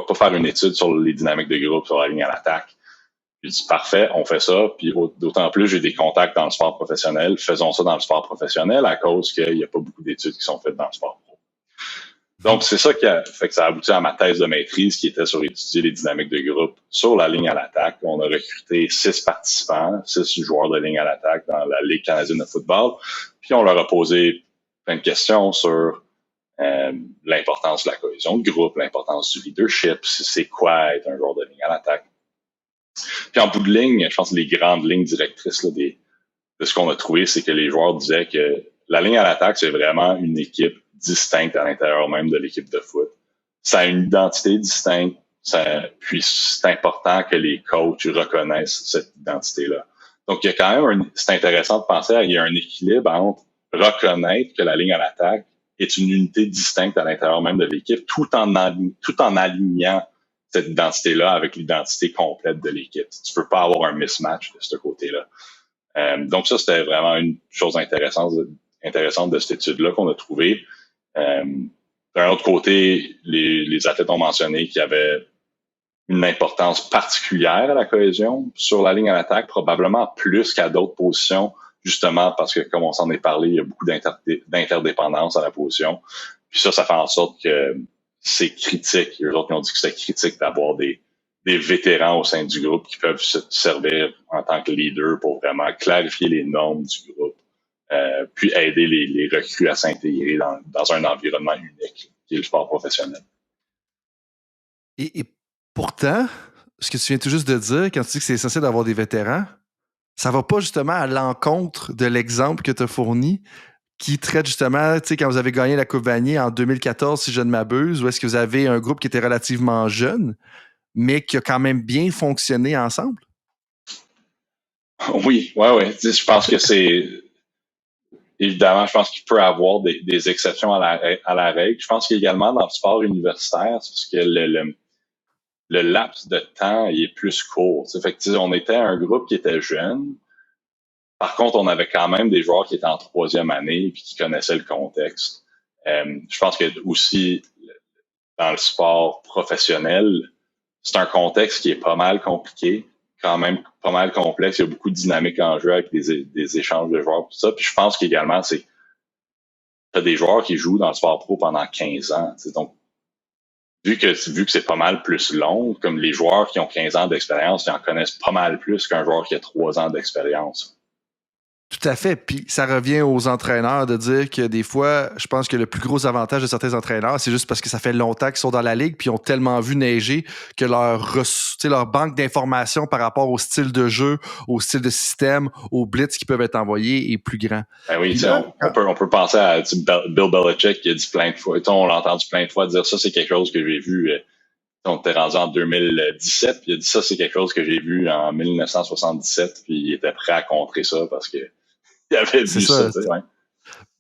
pas faire une étude sur les dynamiques de groupe sur la ligne à l'attaque? J'ai dit, parfait, on fait ça. Puis, d'autant plus, j'ai des contacts dans le sport professionnel. Faisons ça dans le sport professionnel à cause qu'il n'y a pas beaucoup d'études qui sont faites dans le sport pro. Donc, c'est ça qui a fait que ça a abouti à ma thèse de maîtrise qui était sur étudier les dynamiques de groupe sur la ligne à l'attaque. On a recruté 6 participants, 6 joueurs de ligne à l'attaque dans la Ligue canadienne de football. Puis, on leur a posé plein de questions sur l'importance de la cohésion de groupe, l'importance du leadership, c'est quoi être un joueur de ligne à l'attaque. Puis, en bout de ligne, je pense que les grandes lignes directrices là, de ce qu'on a trouvé, c'est que les joueurs disaient que la ligne à l'attaque, c'est vraiment une équipe distincte à l'intérieur même de l'équipe de foot. Ça a une identité distincte, puis c'est important que les coachs reconnaissent cette identité-là. Donc, il y a quand même c'est intéressant de penser qu'il y a un équilibre entre reconnaître que la ligne à l'attaque est une unité distincte à l'intérieur même de l'équipe, tout en alignant cette identité-là avec l'identité complète de l'équipe. Tu peux pas avoir un mismatch de ce côté-là. Donc ça, c'était vraiment une chose intéressante de cette étude-là qu'on a trouvée. D'un autre côté, les athlètes ont mentionné qu'il y avait une importance particulière à la cohésion sur la ligne à l'attaque, probablement plus qu'à d'autres positions, justement parce que, comme on s'en est parlé, il y a beaucoup d'interdépendance à la position. Puis ça fait en sorte que c'est critique. Eux autres, ils ont dit que c'était critique d'avoir des vétérans au sein du groupe qui peuvent se servir en tant que leader pour vraiment clarifier les normes du groupe. Puis aider les recrues à s'intégrer dans un environnement unique, qui est le sport professionnel. Et pourtant, ce que tu viens tout juste de dire, quand tu dis que c'est essentiel d'avoir des vétérans, ça va pas justement à l'encontre de l'exemple que tu as fourni, qui traite justement, tu sais, quand vous avez gagné la Coupe Vanier en 2014, si je ne m'abuse, où est-ce que vous avez un groupe qui était relativement jeune, mais qui a quand même bien fonctionné ensemble? Oui. Je pense que c'est... Évidemment, je pense qu'il peut y avoir des exceptions à la règle. Je pense qu'également dans le sport universitaire, c'est parce que le laps de temps il est plus court. Fait que, on était un groupe qui était jeune. Par contre, on avait quand même des joueurs qui étaient en 3e année et qui connaissaient le contexte. Je pense que aussi dans le sport professionnel, c'est un contexte qui est pas mal compliqué, quand même pas mal complexe. Il y a beaucoup de dynamique en jeu avec des échanges de joueurs, tout ça. Puis je pense qu'également, t'as des joueurs qui jouent dans le sport pro pendant 15 ans. Donc, vu que c'est pas mal plus long, comme les joueurs qui ont 15 ans d'expérience, ils en connaissent pas mal plus qu'un joueur qui a 3 ans d'expérience. Tout à fait. Puis ça revient aux entraîneurs de dire que des fois, je pense que le plus gros avantage de certains entraîneurs, c'est juste parce que ça fait longtemps qu'ils sont dans la ligue puis ils ont tellement vu neiger que leur banque d'informations par rapport au style de jeu, au style de système, aux blitz qui peuvent être envoyés est plus grand. Ben oui, là, on peut penser à Bill Belichick qui a dit plein de fois, on l'a entendu plein de fois dire ça, c'est quelque chose que j'ai vu. On était rendu en 2017, puis il a dit ça, c'est quelque chose que j'ai vu en 1977, puis il était prêt à contrer ça parce que il avait vu ça. Ouais.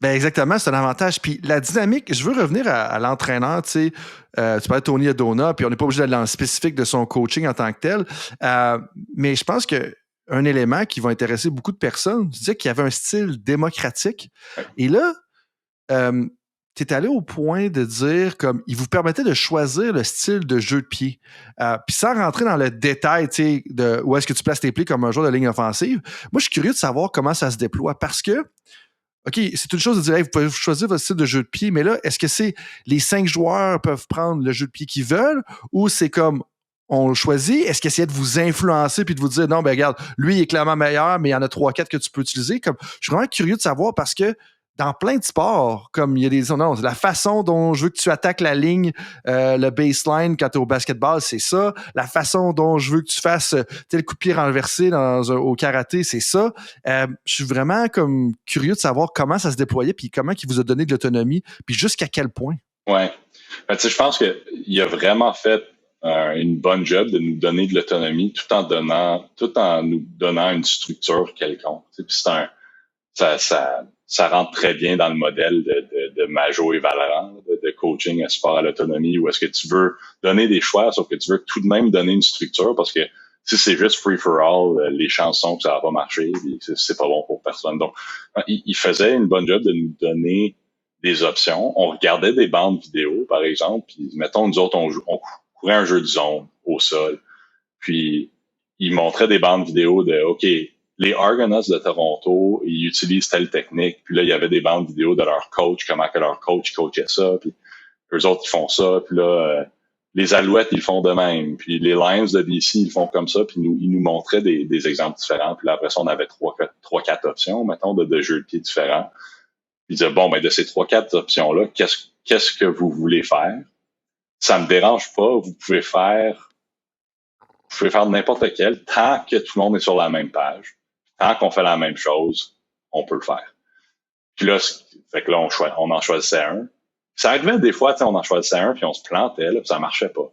Ben exactement, c'est un avantage. Puis la dynamique, je veux revenir à l'entraîneur, tu sais, tu parlais de Tony Adona, puis on n'est pas obligé d'aller dans le spécifique de son coaching en tant que tel, mais je pense que un élément qui va intéresser beaucoup de personnes, c'est qu'il y avait un style démocratique. Et là, tu es allé au point de dire comme il vous permettait de choisir le style de jeu de pied. Puis sans rentrer dans le détail, tu sais, de où est-ce que tu places tes pieds comme un joueur de ligne offensive, moi, je suis curieux de savoir comment ça se déploie parce que OK, c'est une chose de dire, hey, vous pouvez choisir votre style de jeu de pied, mais là, est-ce que c'est les 5 joueurs peuvent prendre le jeu de pied qu'ils veulent ou c'est comme on le choisit? Est-ce qu'il essaie de vous influencer puis de vous dire, non, ben regarde, lui, il est clairement meilleur, mais il y en a 3-4 que tu peux utiliser? Comme, je suis vraiment curieux de savoir parce que dans plein de sports, comme il y a des non, la façon dont je veux que tu attaques la ligne, le baseline quand tu es au basketball, c'est ça. La façon dont je veux que tu fasses tel coup de pied renversé au karaté, c'est ça. Je suis vraiment comme curieux de savoir comment ça se déployait puis comment il vous a donné de l'autonomie puis jusqu'à quel point. Ouais. Ben, tu sais, je pense qu'il a vraiment fait une bonne job de nous donner de l'autonomie tout en nous donnant une structure quelconque. Puis ça rentre très bien dans le modèle de Majo et Valorant, de coaching à sport à l'autonomie, où est-ce que tu veux donner des choix, sauf que tu veux tout de même donner une structure, parce que si c'est juste free for all, les chances sont que ça va pas marcher, et c'est pas bon pour personne. Donc, il faisait une bonne job de nous donner des options. On regardait des bandes vidéo, par exemple, puis mettons, nous autres, on courait un jeu de zone au sol, puis il montrait des bandes vidéo de, OK, les Argonauts de Toronto, ils utilisent telle technique. Puis là, il y avait des bandes vidéo de leur coach, comment que leur coach coachait ça. Puis eux autres, ils font ça. Puis là, les Alouettes, ils font de même. Puis les Lions de BC, ils font comme ça. Puis ils nous montraient des exemples différents. Puis là, après ça, on avait 3-4 options, mettons, de jeux de pied différents. Puis ils disaient, bon, ben de ces 3-4 options-là, qu'est-ce que vous voulez faire? Ça me dérange pas. Vous pouvez faire n'importe quel tant que tout le monde est sur la même page. Tant qu'on fait la même chose, on peut le faire. Puis là, fait que là, on en choisissait un. Ça arrivait des fois, on en choisissait un, puis on se plantait, là, puis ça marchait pas.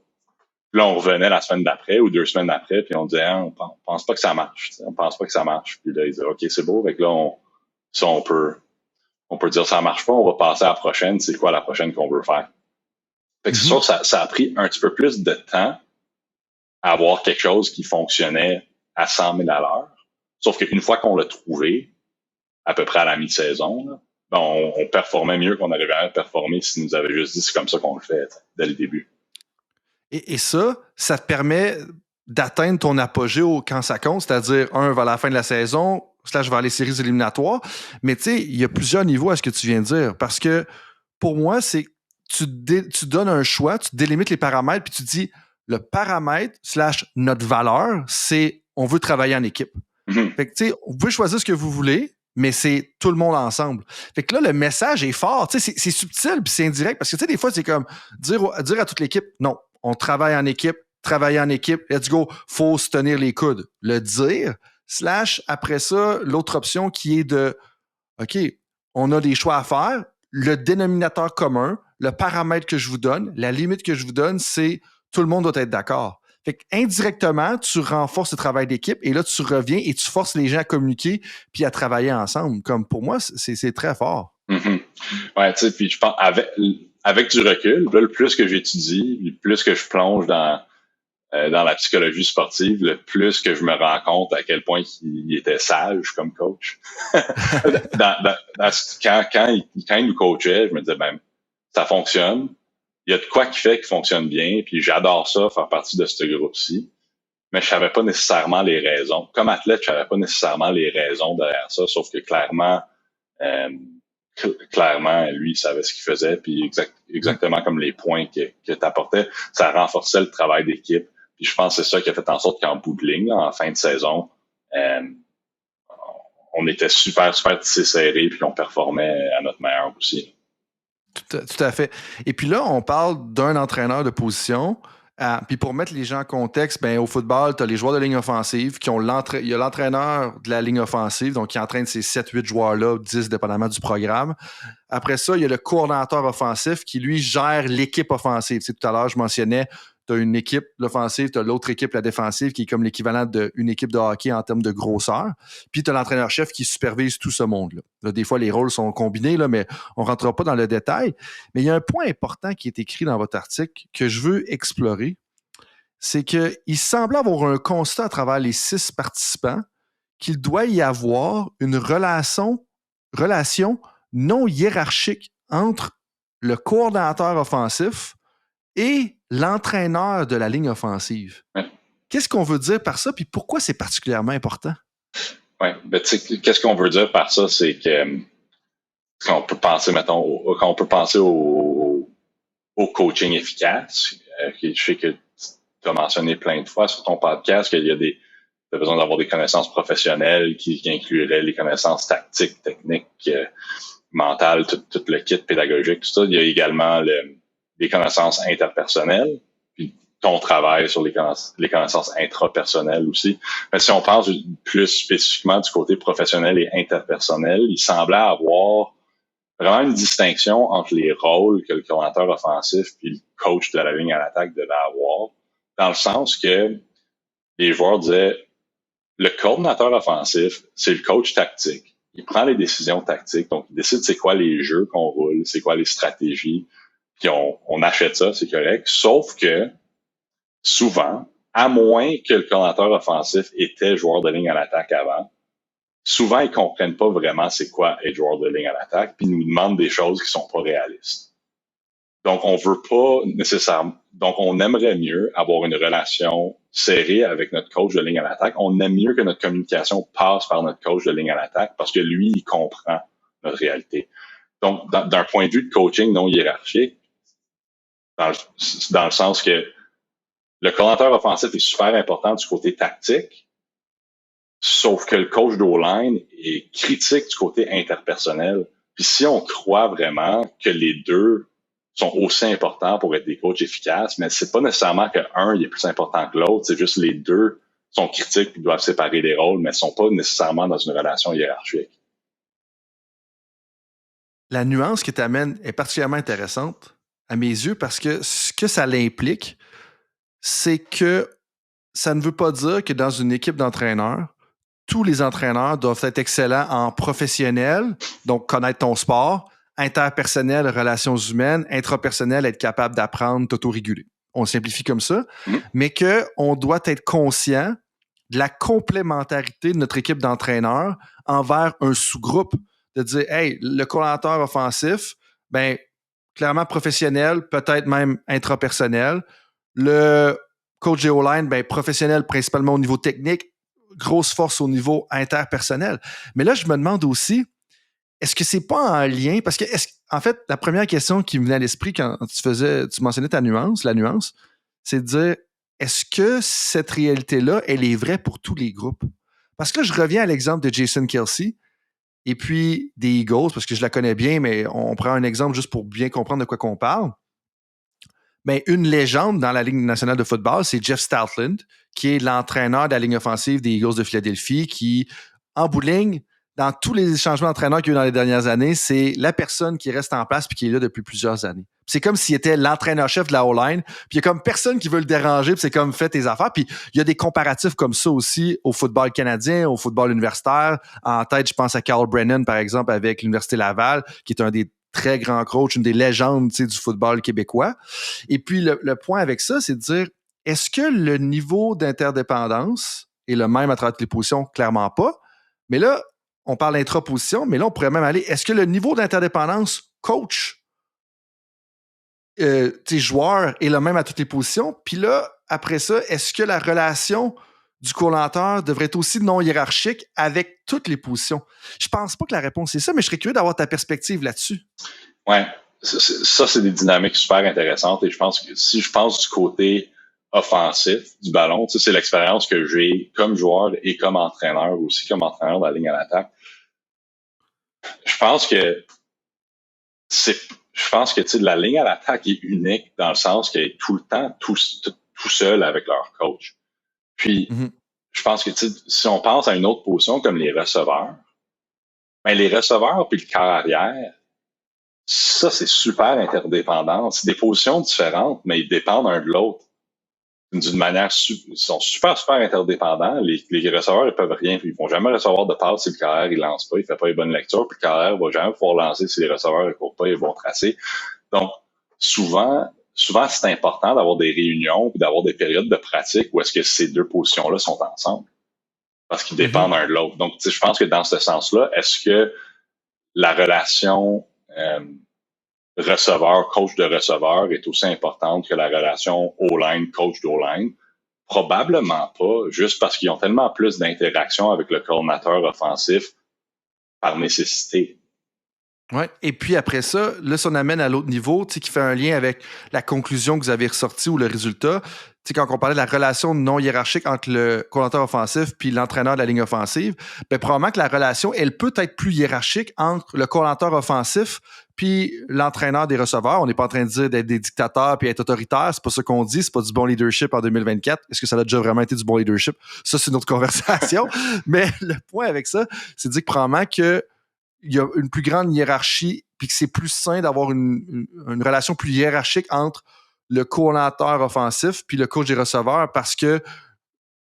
Puis là, on revenait la semaine d'après ou 2 semaines après, puis on disait, on pense pas que ça marche. On pense pas que ça marche. Puis là, ils disaient, OK, c'est beau. Fait que là, on peut dire, ça marche pas, on va passer à la prochaine. C'est quoi la prochaine qu'on veut faire? Fait que c'est sûr, ça a pris un petit peu plus de temps à avoir quelque chose qui fonctionnait à 100 000 à l'heure. Sauf qu'une fois qu'on l'a trouvé, à peu près à la mi-saison, là, ben on performait mieux qu'on arrivait à performer s'ils nous avaient juste dit c'est comme ça qu'on le fait dès le début. Et ça te permet d'atteindre ton apogée quand ça compte, c'est-à-dire vers la fin de la saison, vers les séries éliminatoires. Mais tu sais, il y a plusieurs niveaux à ce que tu viens de dire. Parce que pour moi, c'est tu donnes un choix, tu délimites les paramètres, puis tu dis le paramètre / notre valeur, c'est on veut travailler en équipe. Fait que, tu sais, vous pouvez choisir ce que vous voulez, mais c'est tout le monde ensemble. Fait que là, le message est fort. Tu sais, c'est subtil puis c'est indirect parce que, tu sais, des fois, c'est comme dire à toute l'équipe, non, on travaille en équipe, let's go, faut se tenir les coudes. Le dire, / après ça, l'autre option qui est de, OK, on a des choix à faire, le dénominateur commun, le paramètre que je vous donne, la limite que je vous donne, c'est tout le monde doit être d'accord. Fait qu'indirectement, tu renforces le travail d'équipe et là, tu reviens et tu forces les gens à communiquer puis à travailler ensemble. Comme pour moi, c'est très fort. Mm-hmm. Ouais, tu sais, puis je pense, avec du recul, là, le plus que j'étudie, le plus que je plonge dans la psychologie sportive, le plus que je me rends compte à quel point il était sage comme coach. Quand il nous coachait, je me disais, ben, ça fonctionne. Il y a de quoi qui fait qu'il fonctionne bien, puis j'adore ça, faire partie de ce groupe-ci. Mais je savais pas nécessairement les raisons. Comme athlète, je savais pas nécessairement les raisons derrière ça, sauf que clairement, lui, il savait ce qu'il faisait, puis exactement comme les points que tu apportais, ça renforçait le travail d'équipe. Puis je pense que c'est ça qui a fait en sorte qu'en bout de ligne, en fin de saison, on était super, super tissé serré puis qu'on performait à notre meilleur aussi. Tout à fait. Et puis là, on parle d'un entraîneur de position. Puis pour mettre les gens en contexte, ben, au football, tu as les joueurs de ligne offensive qui ont il y a l'entraîneur de la ligne offensive, donc qui entraîne ces 7-8 joueurs-là, 10 dépendamment du programme. Après ça, il y a le coordonnateur offensif qui, lui, gère l'équipe offensive. Tu sais, tout à l'heure, je mentionnais, tu as une équipe, l'offensive, tu as l'autre équipe, la défensive, qui est comme l'équivalent d'une équipe de hockey en termes de grosseur. Puis tu as l'entraîneur-chef qui supervise tout ce monde-là. Là, des fois, les rôles sont combinés, là, mais on ne rentrera pas dans le détail. Mais il y a un point important qui est écrit dans votre article que je veux explorer. C'est qu'il semble avoir un constat à travers les 6 participants qu'il doit y avoir une relation non hiérarchique entre le coordonnateur offensif et l'entraîneur de la ligne offensive. Ouais. Qu'est-ce qu'on veut dire par ça, puis pourquoi c'est particulièrement important? Oui, ben, tu sais, qu'est-ce qu'on veut dire par ça, c'est que quand on peut penser, mettons, quand on peut penser au coaching efficace, je sais que tu as mentionné plein de fois sur ton podcast qu'il y a t'as besoin d'avoir des connaissances professionnelles qui incluraient les connaissances tactiques, techniques, mentales, tout le kit pédagogique, tout ça. Il y a également les connaissances interpersonnelles, puis ton travail sur les connaissances intrapersonnelles aussi. Mais si on pense plus spécifiquement du côté professionnel et interpersonnel, il semblait avoir vraiment une distinction entre les rôles que le coordinateur offensif puis le coach de la ligne à l'attaque devait avoir, dans le sens que les joueurs disaient le coordinateur offensif, c'est le coach tactique. Il prend les décisions tactiques, donc il décide c'est quoi les jeux qu'on roule, c'est quoi les stratégies, puis on achète ça, c'est correct. Sauf que souvent, à moins que le coordinateur offensif était joueur de ligne à l'attaque avant, souvent ils comprennent pas vraiment c'est quoi être joueur de ligne à l'attaque, puis ils nous demandent des choses qui sont pas réalistes. Donc, on veut pas nécessairement. Donc, on aimerait mieux avoir une relation serrée avec notre coach de ligne à l'attaque. On aime mieux que notre communication passe par notre coach de ligne à l'attaque parce que lui, il comprend notre réalité. Donc, d'un point de vue de coaching non hiérarchique, dans le sens que le coordinateur offensif est super important du côté tactique, sauf que le coach d'O-line est critique du côté interpersonnel. Puis si on croit vraiment que les deux sont aussi importants pour être des coachs efficaces, mais c'est pas nécessairement qu'un est plus important que l'autre, c'est juste les deux sont critiques et doivent séparer les rôles, mais sont pas nécessairement dans une relation hiérarchique. La nuance que tu amènes est particulièrement intéressante à mes yeux parce que ce que ça l'implique, c'est que ça ne veut pas dire que dans une équipe d'entraîneurs, tous les entraîneurs doivent être excellents en professionnel, donc connaître ton sport, interpersonnel, relations humaines, intrapersonnel, être capable d'apprendre, t'autoréguler. On simplifie comme ça, mais qu'on doit être conscient de la complémentarité de notre équipe d'entraîneurs envers un sous-groupe, de dire, hey, le coordinateur offensif, ben, clairement professionnel, peut-être même intrapersonnel. Le coach de O-line, ben, professionnel principalement au niveau technique, grosse force au niveau interpersonnel. Mais là, je me demande aussi, est-ce que c'est pas en lien? Parce que, en fait, la première question qui me venait à l'esprit quand tu mentionnais la nuance, c'est de dire, est-ce que cette réalité-là, elle est vraie pour tous les groupes? Parce que là, je reviens à l'exemple de Jason Kelce et puis des Eagles, parce que je la connais bien, mais on prend un exemple juste pour bien comprendre de quoi qu'on parle. Mais une légende dans la Ligue nationale de football, c'est Jeff Stoutland, qui est l'entraîneur de la ligne offensive des Eagles de Philadelphie, qui, en bout de ligne, dans tous les changements d'entraîneur qu'il y a eu dans les dernières années, c'est la personne qui reste en place et qui est là depuis plusieurs années. C'est comme s'il était l'entraîneur-chef de la O-line, puis il y a comme personne qui veut le déranger, puis c'est comme fais tes affaires. Puis il y a des comparatifs comme ça aussi au football canadien, au football universitaire. En tête, je pense à Carl Brennan, par exemple, avec l'Université Laval, qui est un des très grands coachs, une des légendes du football québécois. Et puis le point avec ça, c'est de dire, est-ce que le niveau d'interdépendance est le même à travers toutes les positions? Clairement pas. Mais là, on parle d'intraposition, mais là, on pourrait même aller, est-ce que le niveau d'interdépendance coach, joueur est le même à toutes les positions? Puis là, après ça, est-ce que la relation du coordinateur devrait être aussi non hiérarchique avec toutes les positions? Je pense pas que la réponse est ça, mais je serais curieux d'avoir ta perspective là-dessus. Ouais, ça c'est des dynamiques super intéressantes et je pense que si je pense du côté offensif du ballon. Tu sais, c'est l'expérience que j'ai comme joueur et comme entraîneur, aussi comme entraîneur de la ligne à l'attaque. Je pense que tu sais, la ligne à l'attaque est unique dans le sens qu'elle est tout le temps tout seul avec leur coach. Puis, je pense que tu sais, si on pense à une autre position comme les receveurs, ben les receveurs puis le corps arrière, ça c'est super interdépendant. C'est des positions différentes, mais ils dépendent l'un de l'autre d'une manière, ils sont super interdépendants. Les receveurs, ils peuvent rien, ils vont jamais recevoir de passe si le carrière, il lance pas, il fait pas les bonnes lectures, puis le carrière va jamais pouvoir lancer si les receveurs, ils courent pas, ils vont tracer. Donc, souvent, c'est important d'avoir des réunions puis d'avoir des périodes de pratique où est-ce que ces deux positions-là sont ensemble. Parce qu'ils dépendent l'un de l'autre. Donc, tu sais, je pense que dans ce sens-là, est-ce que la relation, coach de receveur est aussi importante que la relation O-line, coach d'O-line? Probablement pas, juste parce qu'ils ont tellement plus d'interaction avec le coordinateur offensif par nécessité. Ouais. Et puis après ça, là, si on amène à l'autre niveau, tu sais, qui fait un lien avec la conclusion que vous avez ressortie ou le résultat, tu sais, quand on parlait de la relation non hiérarchique entre le coordinateur offensif puis l'entraîneur de la ligne offensive, ben probablement que la relation, elle peut être plus hiérarchique entre le coordinateur offensif puis l'entraîneur des receveurs. On n'est pas en train de dire d'être des dictateurs puis être autoritaire, c'est pas ce qu'on dit, c'est pas du bon leadership en 2024. Est-ce que ça a déjà vraiment été du bon leadership? Ça, c'est une autre conversation. Mais le point avec ça, c'est de dire que probablement que il y a une plus grande hiérarchie, puis que c'est plus sain d'avoir une relation plus hiérarchique entre le coordinateur offensif puis le coach des receveurs, parce que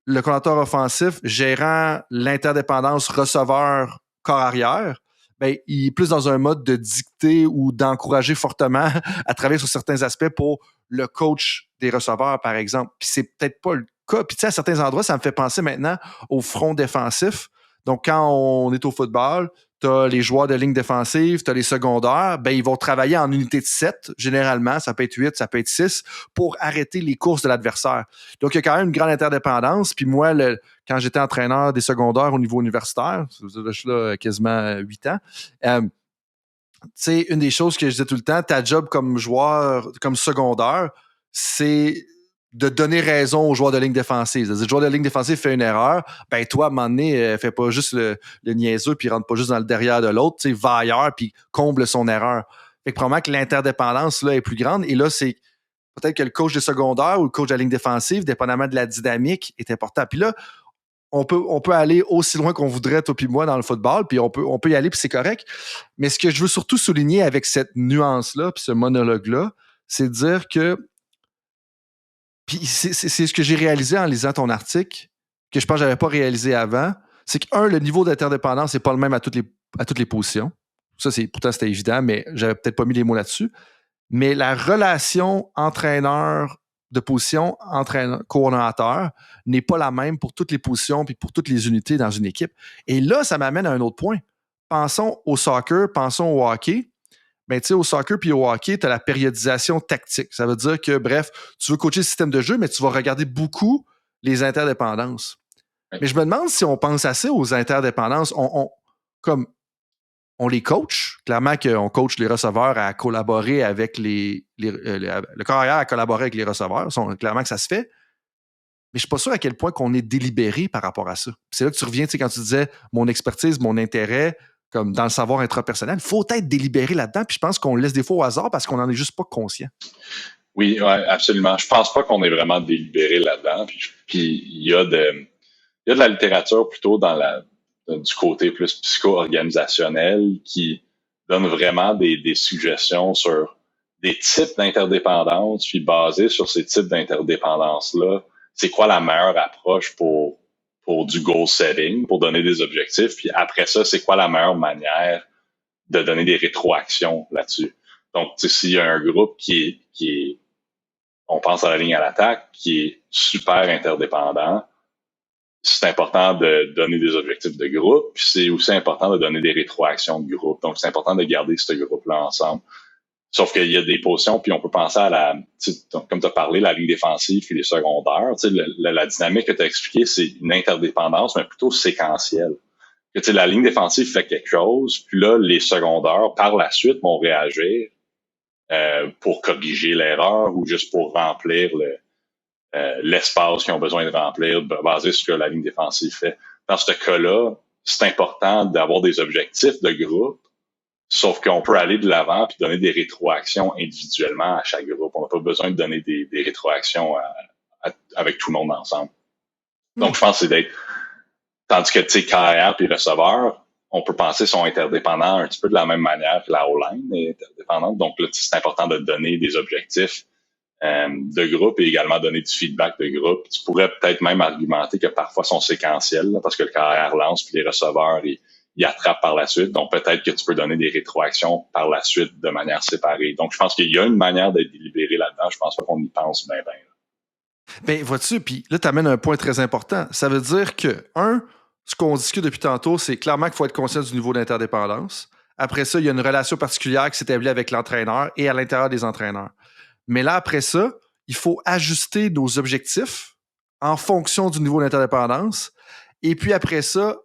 le coordinateur offensif, gérant l'interdépendance receveur-corps arrière, ben, il est plus dans un mode de dicter ou d'encourager fortement à travailler sur certains aspects pour le coach des receveurs, par exemple. Puis c'est peut-être pas le cas. Puis tu sais, à certains endroits, ça me fait penser maintenant au front défensif. Donc, quand on est au football, tu as les joueurs de ligne défensive, tu as les secondaires, ben ils vont travailler en unité de 7, généralement, ça peut être 8, ça peut être 6, pour arrêter les courses de l'adversaire. Donc, il y a quand même une grande interdépendance. Puis moi, quand j'étais entraîneur des secondaires au niveau universitaire, je suis là quasiment 8 ans, tu sais, une des choses que je disais tout le temps, ta job comme joueur, comme secondaire, c'est de donner raison aux joueurs de ligne défensive. C'est-à-dire, le joueur de ligne défensive fait une erreur, ben toi, à un moment donné, fais pas juste le niaiseux puis rentre pas juste dans le derrière de l'autre, tu sais, va ailleurs puis comble son erreur. Fait que probablement que l'interdépendance là est plus grande. Et là, c'est peut-être que le coach des secondaires ou le coach de la ligne défensive, dépendamment de la dynamique, est important. Puis là, on peut aller aussi loin qu'on voudrait, toi puis moi, dans le football, puis on peut y aller, puis c'est correct. Mais ce que je veux surtout souligner avec cette nuance-là, puis ce monologue-là, c'est de dire que puis c'est ce que j'ai réalisé en lisant ton article, que je pense que j'avais pas réalisé avant. C'est que, le niveau d'interdépendance n'est pas le même à toutes les positions. Ça, pourtant, c'était évident, mais j'avais peut-être pas mis les mots là-dessus. Mais la relation entraîneur de position, coordonnateur, n'est pas la même pour toutes les positions puis pour toutes les unités dans une équipe. Et là, ça m'amène à un autre point. Pensons au soccer, pensons au hockey. Ben, tu sais, au soccer puis au hockey, tu as la périodisation tactique. Ça veut dire que, bref, tu veux coacher le système de jeu, mais tu vas regarder beaucoup les interdépendances. Oui. Mais je me demande si on pense assez aux interdépendances. On les coach. Clairement qu'on coach les receveurs à collaborer avec le corps arrière à collaborer avec les receveurs. Clairement que ça se fait. Mais je suis pas sûr à quel point qu'on est délibéré par rapport à ça. Puis c'est là que tu reviens, tu sais, quand tu disais mon expertise, mon intérêt, comme dans le savoir intrapersonnel, il faut être délibéré là-dedans. Puis je pense qu'on le laisse des fois au hasard parce qu'on n'en est juste pas conscient. Oui, ouais, absolument. Je pense pas qu'on est vraiment délibéré là-dedans. Puis il y a de la littérature plutôt du côté plus psycho-organisationnel qui donne vraiment des suggestions sur des types d'interdépendance, puis basé sur ces types d'interdépendance-là, c'est quoi la meilleure approche pour du goal setting, pour donner des objectifs, puis après ça, c'est quoi la meilleure manière de donner des rétroactions là-dessus. Donc, s'il y a un groupe qui est, on pense à la ligne à l'attaque, qui est super interdépendant, c'est important de donner des objectifs de groupe, puis c'est aussi important de donner des rétroactions de groupe. Donc, c'est important de garder ce groupe-là ensemble. Sauf qu'il y a des positions, puis on peut penser à comme tu as parlé, la ligne défensive puis les secondaires. La dynamique que tu as expliquée, c'est une interdépendance, mais plutôt séquentielle. Que la ligne défensive fait quelque chose, puis là, les secondaires, par la suite, vont réagir pour corriger l'erreur ou juste pour remplir l'espace qu'ils ont besoin de remplir, basé sur ce que la ligne défensive fait. Dans ce cas-là, c'est important d'avoir des objectifs de groupe, sauf qu'on peut aller de l'avant et donner des rétroactions individuellement à chaque groupe. On n'a pas besoin de donner des rétroactions avec tout le monde ensemble. Donc, je pense que c'est d'être... Tandis que, tu sais, carrière puis receveur, on peut penser sont interdépendants un petit peu de la même manière que la O-line est interdépendante. Donc, là, c'est important de donner des objectifs de groupe et également donner du feedback de groupe. Tu pourrais peut-être même argumenter que parfois sont séquentiels, là, parce que le carrière lance puis les receveurs, ils attrapent par la suite. Donc, peut-être que tu peux donner des rétroactions par la suite de manière séparée. Donc, je pense qu'il y a une manière d'être délibéré là-dedans. Je pense pas qu'on y pense bien. Ben, vois-tu, puis là, tu amènes un point très important. Ça veut dire que, ce qu'on discute depuis tantôt, c'est clairement qu'il faut être conscient du niveau d'interdépendance. Après ça, il y a une relation particulière qui s'établit avec l'entraîneur et à l'intérieur des entraîneurs. Mais là, après ça, il faut ajuster nos objectifs en fonction du niveau d'interdépendance. Et puis après ça,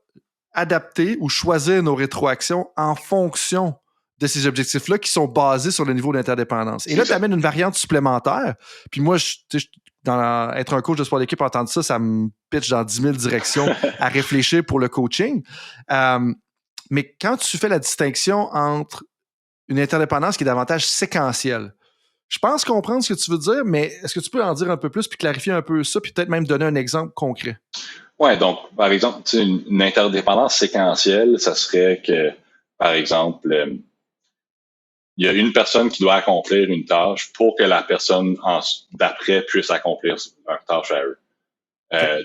adapter ou choisir nos rétroactions en fonction de ces objectifs-là qui sont basés sur le niveau d'interdépendance. Et là, tu amènes une variante supplémentaire. Puis moi, être un coach de sport d'équipe, entendre ça, ça me pitch dans 10 000 directions à réfléchir pour le coaching. Mais quand tu fais la distinction entre une interdépendance qui est davantage séquentielle, je pense comprendre ce que tu veux dire, mais est-ce que tu peux en dire un peu plus puis clarifier un peu ça, puis peut-être même donner un exemple concret? Oui, donc, par exemple, une interdépendance séquentielle, ça serait que, par exemple, il y a une personne qui doit accomplir une tâche pour que la personne d'après puisse accomplir une tâche à eux.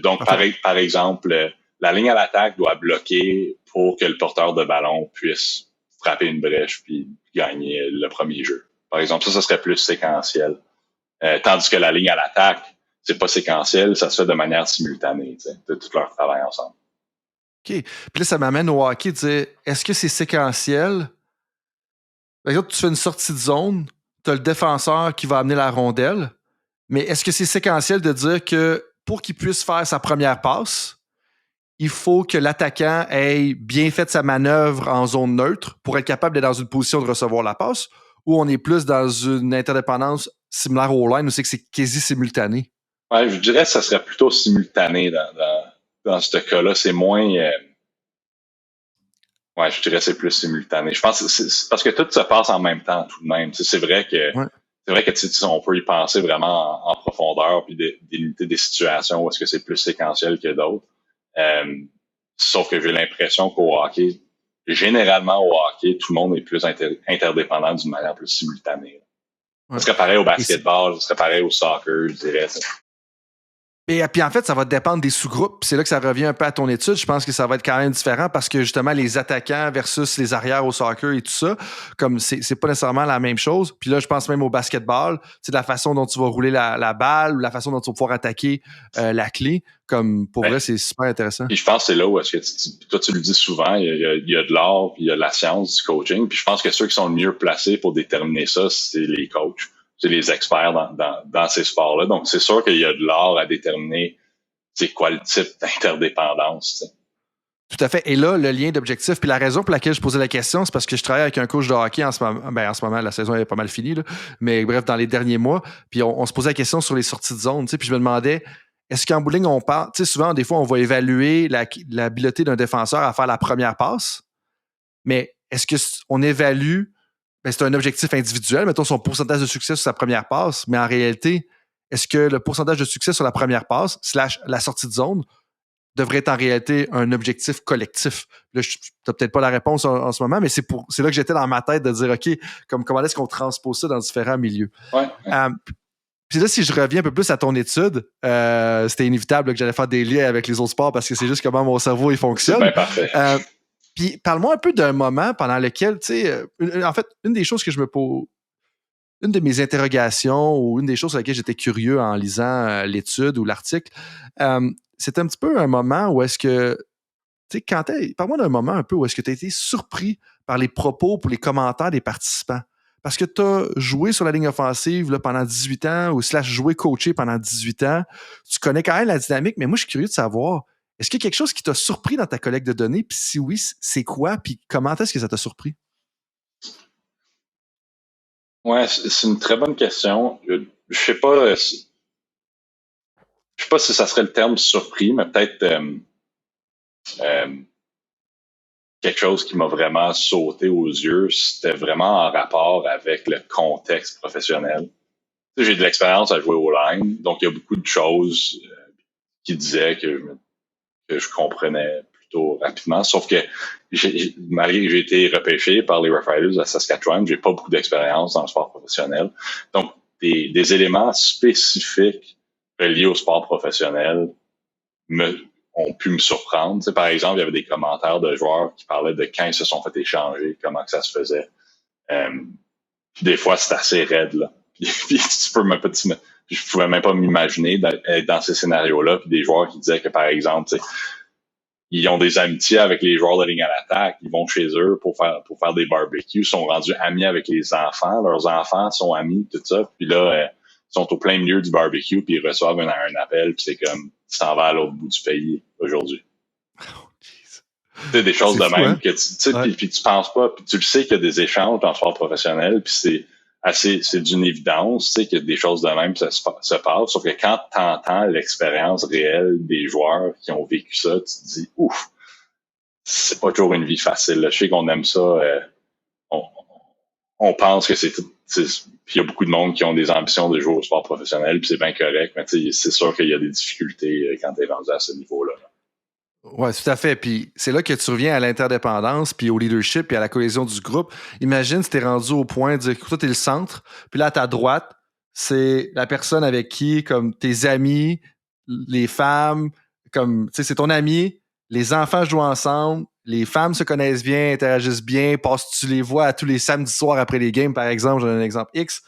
Donc, par exemple, la ligne à l'attaque doit bloquer pour que le porteur de ballon puisse frapper une brèche puis gagner le premier jeu. Par exemple, ça serait plus séquentiel. Tandis que la ligne à l'attaque, c'est pas séquentiel, ça se fait de manière simultanée, de tout leur travail ensemble. OK. Puis là, ça m'amène au hockey de dire, est-ce que c'est séquentiel? Par exemple, tu fais une sortie de zone, tu as le défenseur qui va amener la rondelle, mais est-ce que c'est séquentiel de dire que pour qu'il puisse faire sa première passe, il faut que l'attaquant ait bien fait sa manœuvre en zone neutre pour être capable d'être dans une position de recevoir la passe, ou on est plus dans une interdépendance similaire au line, où c'est que c'est quasi simultané? Ouais, je dirais que ça serait plutôt simultané dans ce cas-là. C'est moins... Ouais, je dirais que c'est plus simultané. Je pense que c'est parce que tout se passe en même temps tout de même. C'est vrai que on peut y penser vraiment en profondeur puis délimiter des situations où est-ce que c'est plus séquentiel que d'autres. Sauf que j'ai l'impression qu'au hockey, généralement au hockey, tout le monde est plus interdépendant d'une manière plus simultanée. Ce serait pareil au basketball, ce serait pareil au soccer, je dirais. Et puis en fait, ça va dépendre des sous-groupes. C'est là que ça revient un peu à ton étude. Je pense que ça va être quand même différent parce que justement, les attaquants versus les arrières au soccer et tout ça, comme c'est pas nécessairement la même chose. Puis là, je pense même au basketball, c'est la façon dont tu vas rouler la balle ou la façon dont tu vas pouvoir attaquer la clé. Comme pour vrai, c'est super intéressant. Puis je pense que c'est là où est-ce que toi, tu le dis souvent, il y a de l'art puis il y a de la science du coaching. Puis je pense que ceux qui sont le mieux placés pour déterminer ça, c'est les coachs. C'est les experts dans ces sports-là. Donc, c'est sûr qu'il y a de l'art à déterminer c'est quoi le type d'interdépendance. T'sais. Tout à fait. Et là, le lien d'objectif, puis la raison pour laquelle je posais la question, c'est parce que je travaille avec un coach de hockey en ce moment. Ben, en ce moment, la saison est pas mal finie, là. Mais bref, dans les derniers mois, puis on se posait la question sur les sorties de zone, puis je me demandais, est-ce qu'en bowling, on parle, tu sais, souvent, des fois, on va évaluer l'habileté d'un défenseur à faire la première passe, mais est-ce qu'on évalue, ben, c'est un objectif individuel, mettons son pourcentage de succès sur sa première passe, mais en réalité, est-ce que le pourcentage de succès sur la première passe, / la sortie de zone, devrait être en réalité un objectif collectif? Là, tu n'as peut-être pas la réponse en ce moment, mais c'est là que j'étais dans ma tête de dire, OK, comment est-ce qu'on transpose ça dans différents milieux? Ouais. Puis là, si je reviens un peu plus à ton étude, c'était inévitable que j'allais faire des liens avec les autres sports parce que c'est juste comment mon cerveau il fonctionne. C'est bien parfait. Puis parle-moi un peu d'un moment pendant lequel, tu sais, en fait, une des choses que je me pose, une de mes interrogations ou une des choses sur lesquelles j'étais curieux en lisant l'étude ou l'article, c'était un petit peu un moment où est-ce que, tu sais, parle-moi d'un moment un peu où est-ce que tu as été surpris par les propos ou les commentaires des participants. Parce que tu as joué sur la ligne offensive là, pendant 18 ans ou / joué coaché pendant 18 ans. Tu connais quand même la dynamique, mais moi, je suis curieux de savoir, est-ce qu'il y a quelque chose qui t'a surpris dans ta collecte de données? Puis si oui, c'est quoi? Puis comment est-ce que ça t'a surpris? Ouais, c'est une très bonne question. Je sais pas. sais pas si ça serait le terme surpris, mais peut-être quelque chose qui m'a vraiment sauté aux yeux, c'était vraiment en rapport avec le contexte professionnel. Tu sais, j'ai de l'expérience à jouer au line, donc il y a beaucoup de choses qui disaient que je comprenais plutôt rapidement, sauf que malgré que j'ai été repêché par les Rough Riders à Saskatchewan, j'ai pas beaucoup d'expérience dans le sport professionnel. Donc, des éléments spécifiques reliés au sport professionnel ont pu me surprendre. Tu sais, par exemple, il y avait des commentaires de joueurs qui parlaient de quand ils se sont fait échanger, comment que ça se faisait. Puis des fois, c'est assez raide, là. Puis tu peux même pas je pouvais même pas m'imaginer être dans ces scénarios-là, puis des joueurs qui disaient que, par exemple, tu sais, ils ont des amitiés avec les joueurs de ligne à l'attaque, ils vont chez eux pour faire des barbecues, sont rendus amis avec les enfants, leurs enfants sont amis, tout ça, puis là, ils sont au plein milieu du barbecue, puis ils reçoivent un appel, puis c'est comme, tu t'en vas à l'autre bout du pays aujourd'hui. Oh, tu sais, des choses de même, hein? que tu sais, puis tu penses pas, puis tu le sais qu'il y a des échanges dans le sport professionnel, puis c'est d'une évidence, tu sais, qu'il y a des choses de même, ça se passe, sauf que quand tu entends l'expérience réelle des joueurs qui ont vécu ça, tu te dis, ouf, c'est pas toujours une vie facile, là. Je sais qu'on aime ça, on pense que c'est tout, puis il y a beaucoup de monde qui ont des ambitions de jouer au sport professionnel, puis c'est bien correct, mais tu sais, c'est sûr qu'il y a des difficultés quand t'es rendu à ce niveau-là. Oui, tout à fait. Puis c'est là que tu reviens à l'interdépendance, puis au leadership, puis à la cohésion du groupe. Imagine si tu es rendu au point de dire que toi, tu es le centre, puis là, à ta droite, c'est la personne avec qui, comme tes amis, les femmes, comme, tu sais, c'est ton ami, les enfants jouent ensemble, les femmes se connaissent bien, interagissent bien, tu les vois à tous les samedis soirs après les games, par exemple, je donne un exemple X.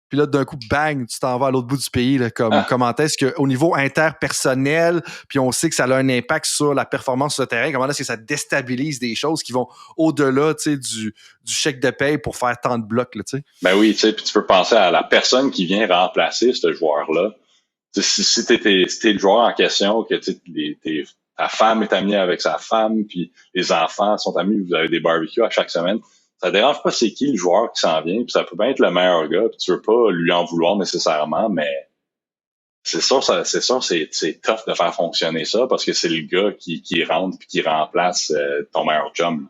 Puis là, d'un coup, bang, tu t'en vas à l'autre bout du pays. Là, comment est-ce qu'au niveau interpersonnel, puis on sait que ça a un impact sur la performance sur le terrain, comment est-ce que ça déstabilise des choses qui vont au-delà du chèque de paye pour faire tant de blocs, là, tu sais? Ben oui, tu sais, puis tu peux penser à la personne qui vient remplacer ce joueur-là. Si t'es le joueur en question, que ta femme est amie avec sa femme, puis les enfants sont amis, vous avez des barbecues à chaque semaine, ça dérange pas c'est qui le joueur qui s'en vient, puis ça peut bien être le meilleur gars, puis tu veux pas lui en vouloir nécessairement, mais c'est sûr, c'est tough de faire fonctionner ça, parce que c'est le gars qui rentre puis qui remplace ton meilleur chum.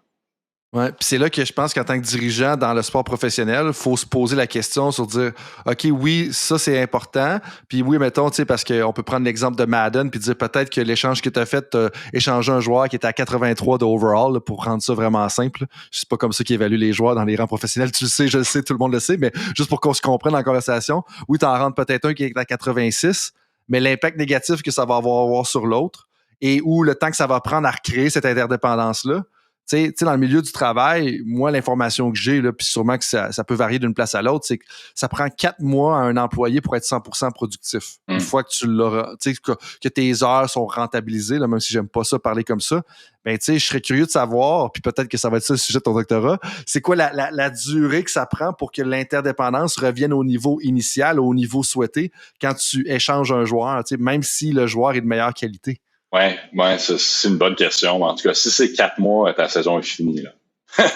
Ouais, puis c'est là que je pense qu'en tant que dirigeant dans le sport professionnel, il faut se poser la question sur dire OK, oui, ça c'est important. Puis oui, mettons, tu sais, parce qu'on peut prendre l'exemple de Madden puis dire peut-être que l'échange que tu as fait, tu as échangé un joueur qui était à 83 de overall là, pour rendre ça vraiment simple. Je sais pas comme ça qu'ils évaluent les joueurs dans les rangs professionnels. Tu le sais, je le sais, tout le monde le sait, mais juste pour qu'on se comprenne dans la conversation, oui, tu en rentres peut-être un qui est à 86, mais l'impact négatif que ça va avoir sur l'autre et ou le temps que ça va prendre à recréer cette interdépendance-là. Tu sais, dans le milieu du travail, moi, l'information que j'ai, là, puis sûrement que ça peut varier d'une place à l'autre, c'est que ça prend 4 mois à un employé pour être 100% productif. Une fois que tu l'auras, tu sais, que tes heures sont rentabilisées, là, même si j'aime pas ça parler comme ça, ben, tu sais, je serais curieux de savoir, puis peut-être que ça va être ça le sujet de ton doctorat, c'est quoi la durée que ça prend pour que l'interdépendance revienne au niveau initial, au niveau souhaité, quand tu échanges un joueur, tu sais, même si le joueur est de meilleure qualité. Ouais, c'est une bonne question. En tout cas, si c'est 4 mois, ta saison est finie, là.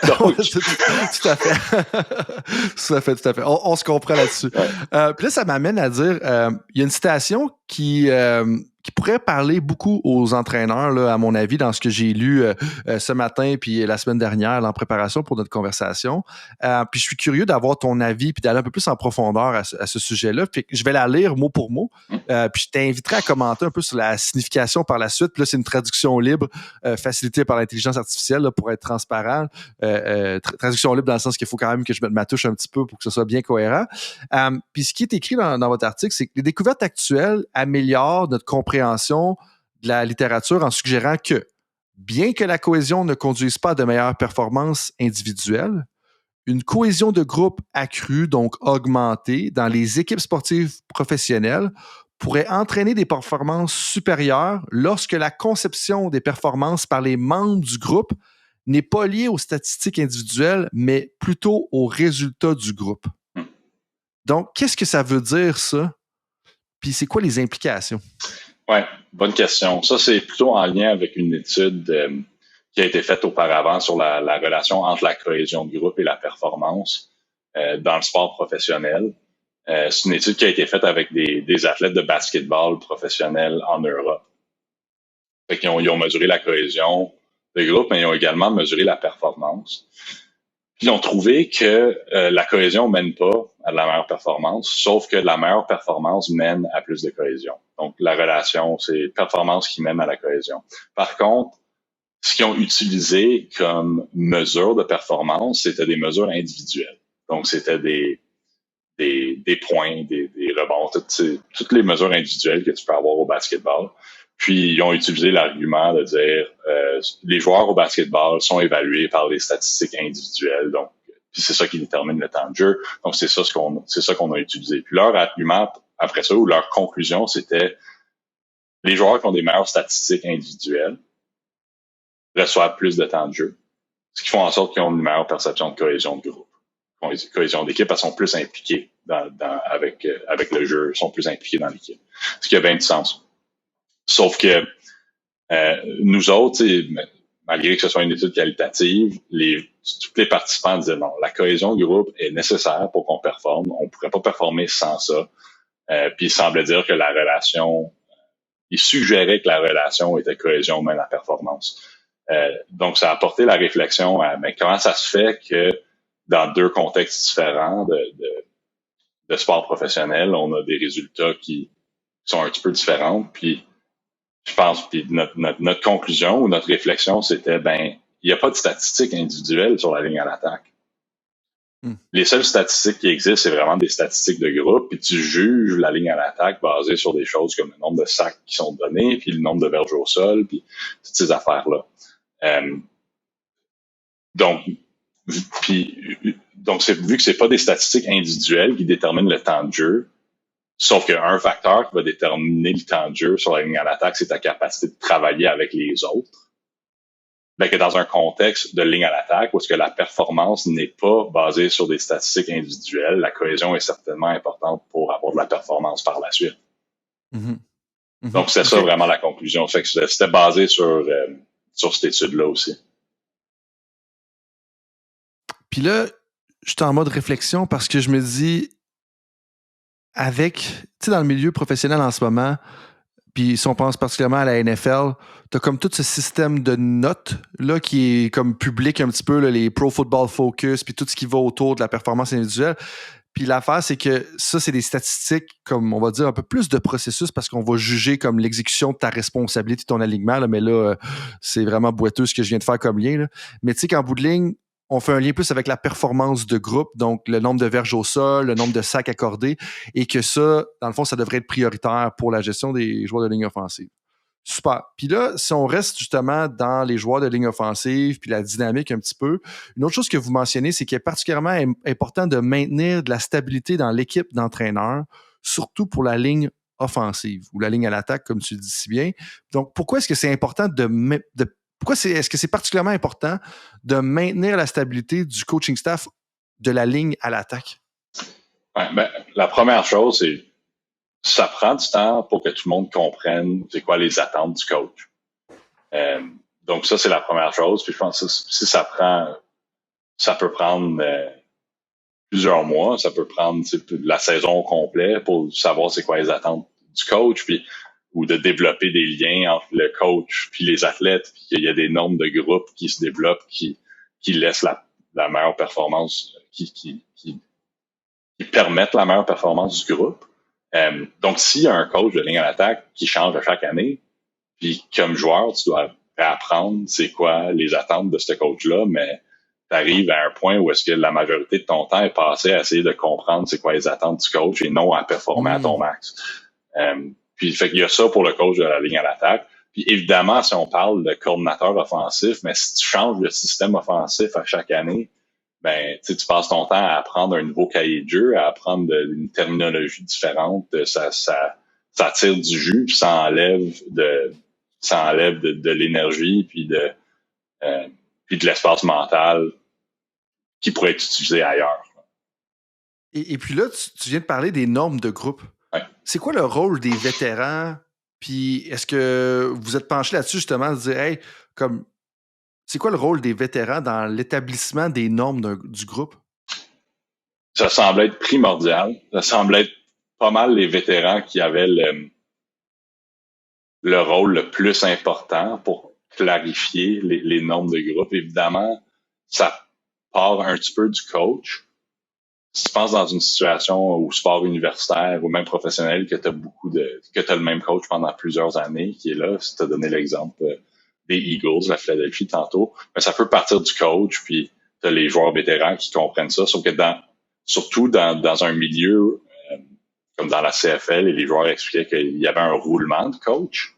Donc... tout à fait. tout à fait. On se comprend là-dessus. Ouais. Puis là, ça m'amène à dire, il y a une citation qui pourrait parler beaucoup aux entraîneurs, là, à mon avis, dans ce que j'ai lu ce matin puis la semaine dernière là, en préparation pour notre conversation. Puis je suis curieux d'avoir ton avis puis d'aller un peu plus en profondeur à ce sujet-là. Puis je vais la lire mot pour mot. Puis je t'inviterai à commenter un peu sur la signification par la suite. Puis là, c'est une traduction libre facilitée par l'intelligence artificielle là, pour être transparent. Traduction libre dans le sens qu'il faut quand même que je mette ma touche un petit peu pour que ce soit bien cohérent. Puis ce qui est écrit dans votre article, c'est que les découvertes actuelles améliorent notre compréhension de la littérature en suggérant que, bien que la cohésion ne conduise pas à de meilleures performances individuelles, une cohésion de groupe accrue, donc augmentée, dans les équipes sportives professionnelles pourrait entraîner des performances supérieures lorsque la conception des performances par les membres du groupe n'est pas liée aux statistiques individuelles, mais plutôt aux résultats du groupe. Donc, qu'est-ce que ça veut dire, ça? Puis, c'est quoi les implications? Oui, bonne question. Ça, c'est plutôt en lien avec une étude qui a été faite auparavant sur la relation entre la cohésion de groupe et la performance dans le sport professionnel. C'est une étude qui a été faite avec des athlètes de basketball professionnels en Europe. Fait qu'ils ils ont mesuré la cohésion de groupe, mais ils ont également mesuré la performance. Puis ils ont trouvé que la cohésion mène pas à la meilleure performance, sauf que la meilleure performance mène à plus de cohésion. Donc, la relation, c'est performance qui mène à la cohésion. Par contre, ce qu'ils ont utilisé comme mesure de performance, c'était des mesures individuelles. Donc, c'était des points, des rebonds, toutes les mesures individuelles que tu peux avoir au basketball. Puis, ils ont utilisé l'argument de dire les joueurs au basketball sont évalués par les statistiques individuelles. Donc, puis c'est ça qui détermine le temps de jeu. Donc, c'est ça qu'on a utilisé. Puis, leur argument après ça, ou leur conclusion, c'était les joueurs qui ont des meilleures statistiques individuelles reçoivent plus de temps de jeu, ce qui fait en sorte qu'ils ont une meilleure perception de cohésion de groupe, cohésion d'équipe, elles sont plus impliquées avec le jeu, sont plus impliquées dans l'équipe. Ce qui a bien du sens. Sauf que nous autres, malgré que ce soit une étude qualitative, tous les participants disaient non, la cohésion du groupe est nécessaire pour qu'on performe. On ne pourrait pas performer sans ça. Puis il semblait dire que la relation, il suggérait que la relation était cohésion même la performance. Donc ça a apporté la réflexion à mais comment ça se fait que dans deux contextes différents de sport professionnel, on a des résultats qui sont un petit peu différents. Puis je pense, puis notre conclusion ou notre réflexion, c'était il n'y a pas de statistiques individuelles sur la ligne à l'attaque. Les seules statistiques qui existent, c'est vraiment des statistiques de groupe, puis tu juges la ligne à l'attaque basée sur des choses comme le nombre de sacs qui sont donnés, puis le nombre de verges au sol, puis toutes ces affaires-là. Donc, vu que c'est pas des statistiques individuelles qui déterminent le temps de jeu, sauf qu'un facteur qui va déterminer le temps de jeu sur la ligne à l'attaque, c'est ta capacité de travailler avec les autres. Que dans un contexte de ligne à l'attaque où est-ce que la performance n'est pas basée sur des statistiques individuelles, la cohésion est certainement importante pour avoir de la performance par la suite. Mm-hmm. Mm-hmm. Donc, c'est ça vraiment la conclusion. Fait que c'était basé sur cette étude-là aussi. Puis là, je suis en mode réflexion parce que je me dis, dans le milieu professionnel en ce moment, puis si on pense particulièrement à la NFL, tu as comme tout ce système de notes là, qui est comme public un petit peu, là, les Pro Football Focus, puis tout ce qui va autour de la performance individuelle. Puis l'affaire, c'est que ça, c'est des statistiques, comme on va dire, un peu plus de processus parce qu'on va juger comme l'exécution de ta responsabilité, de ton alignement. Là, mais là, c'est vraiment boiteux ce que je viens de faire comme lien. Là. Mais tu sais qu'en bout de ligne, on fait un lien plus avec la performance de groupe, donc le nombre de verges au sol, le nombre de sacs accordés, et que ça, dans le fond, ça devrait être prioritaire pour la gestion des joueurs de ligne offensive. Super. Puis là, si on reste justement dans les joueurs de ligne offensive puis la dynamique un petit peu, une autre chose que vous mentionnez, c'est qu'il est particulièrement important de maintenir de la stabilité dans l'équipe d'entraîneurs, surtout pour la ligne offensive ou la ligne à l'attaque, comme tu le dis si bien. Donc, pourquoi est-ce que c'est important est-ce que c'est particulièrement important de maintenir la stabilité du coaching staff de la ligne à l'attaque? Ouais, la première chose, c'est ça prend du temps pour que tout le monde comprenne c'est quoi les attentes du coach. Donc ça, c'est la première chose. Puis je pense que si ça peut prendre plusieurs mois, ça peut prendre la saison au complet pour savoir c'est quoi les attentes du coach, ou de développer des liens entre le coach puis les athlètes, puis qu'il y a des normes de groupe qui se développent, qui laissent la meilleure performance, qui permettent la meilleure performance du groupe. Donc, s'il y a un coach de ligne à l'attaque qui change à chaque année, puis comme joueur, tu dois apprendre c'est quoi les attentes de ce coach-là, mais tu arrives à un point où est-ce que la majorité de ton temps est passé à essayer de comprendre c'est quoi les attentes du coach et non à performer à ton max. Puis, fait qu'il y a ça pour le coach de la ligne à l'attaque. Puis, évidemment, si on parle de coordinateur offensif, mais si tu changes le système offensif à chaque année, tu passes ton temps à apprendre un nouveau cahier de jeu, à apprendre une terminologie différente. Ça tire du jus, puis ça enlève de l'énergie, puis de l'espace mental qui pourrait être utilisé ailleurs. Et puis là, tu viens de parler des normes de groupe. Ouais. C'est quoi le rôle des vétérans? Puis est-ce que vous êtes penché là-dessus justement de dire, hey, c'est quoi le rôle des vétérans dans l'établissement des normes du groupe? ça semblait être primordial. Ça semblait être pas mal les vétérans qui avaient le rôle le plus important pour clarifier les normes de groupe. Évidemment, ça part un petit peu du coach. Si tu penses dans une situation au sport universitaire ou même professionnel que tu as le même coach pendant plusieurs années qui est là, si tu as donné l'exemple des Eagles, la Philadelphie tantôt, mais ça peut partir du coach, puis tu as les joueurs vétérans qui comprennent ça, sauf que surtout dans un milieu comme dans la CFL, et les joueurs expliquaient qu'il y avait un roulement de coach.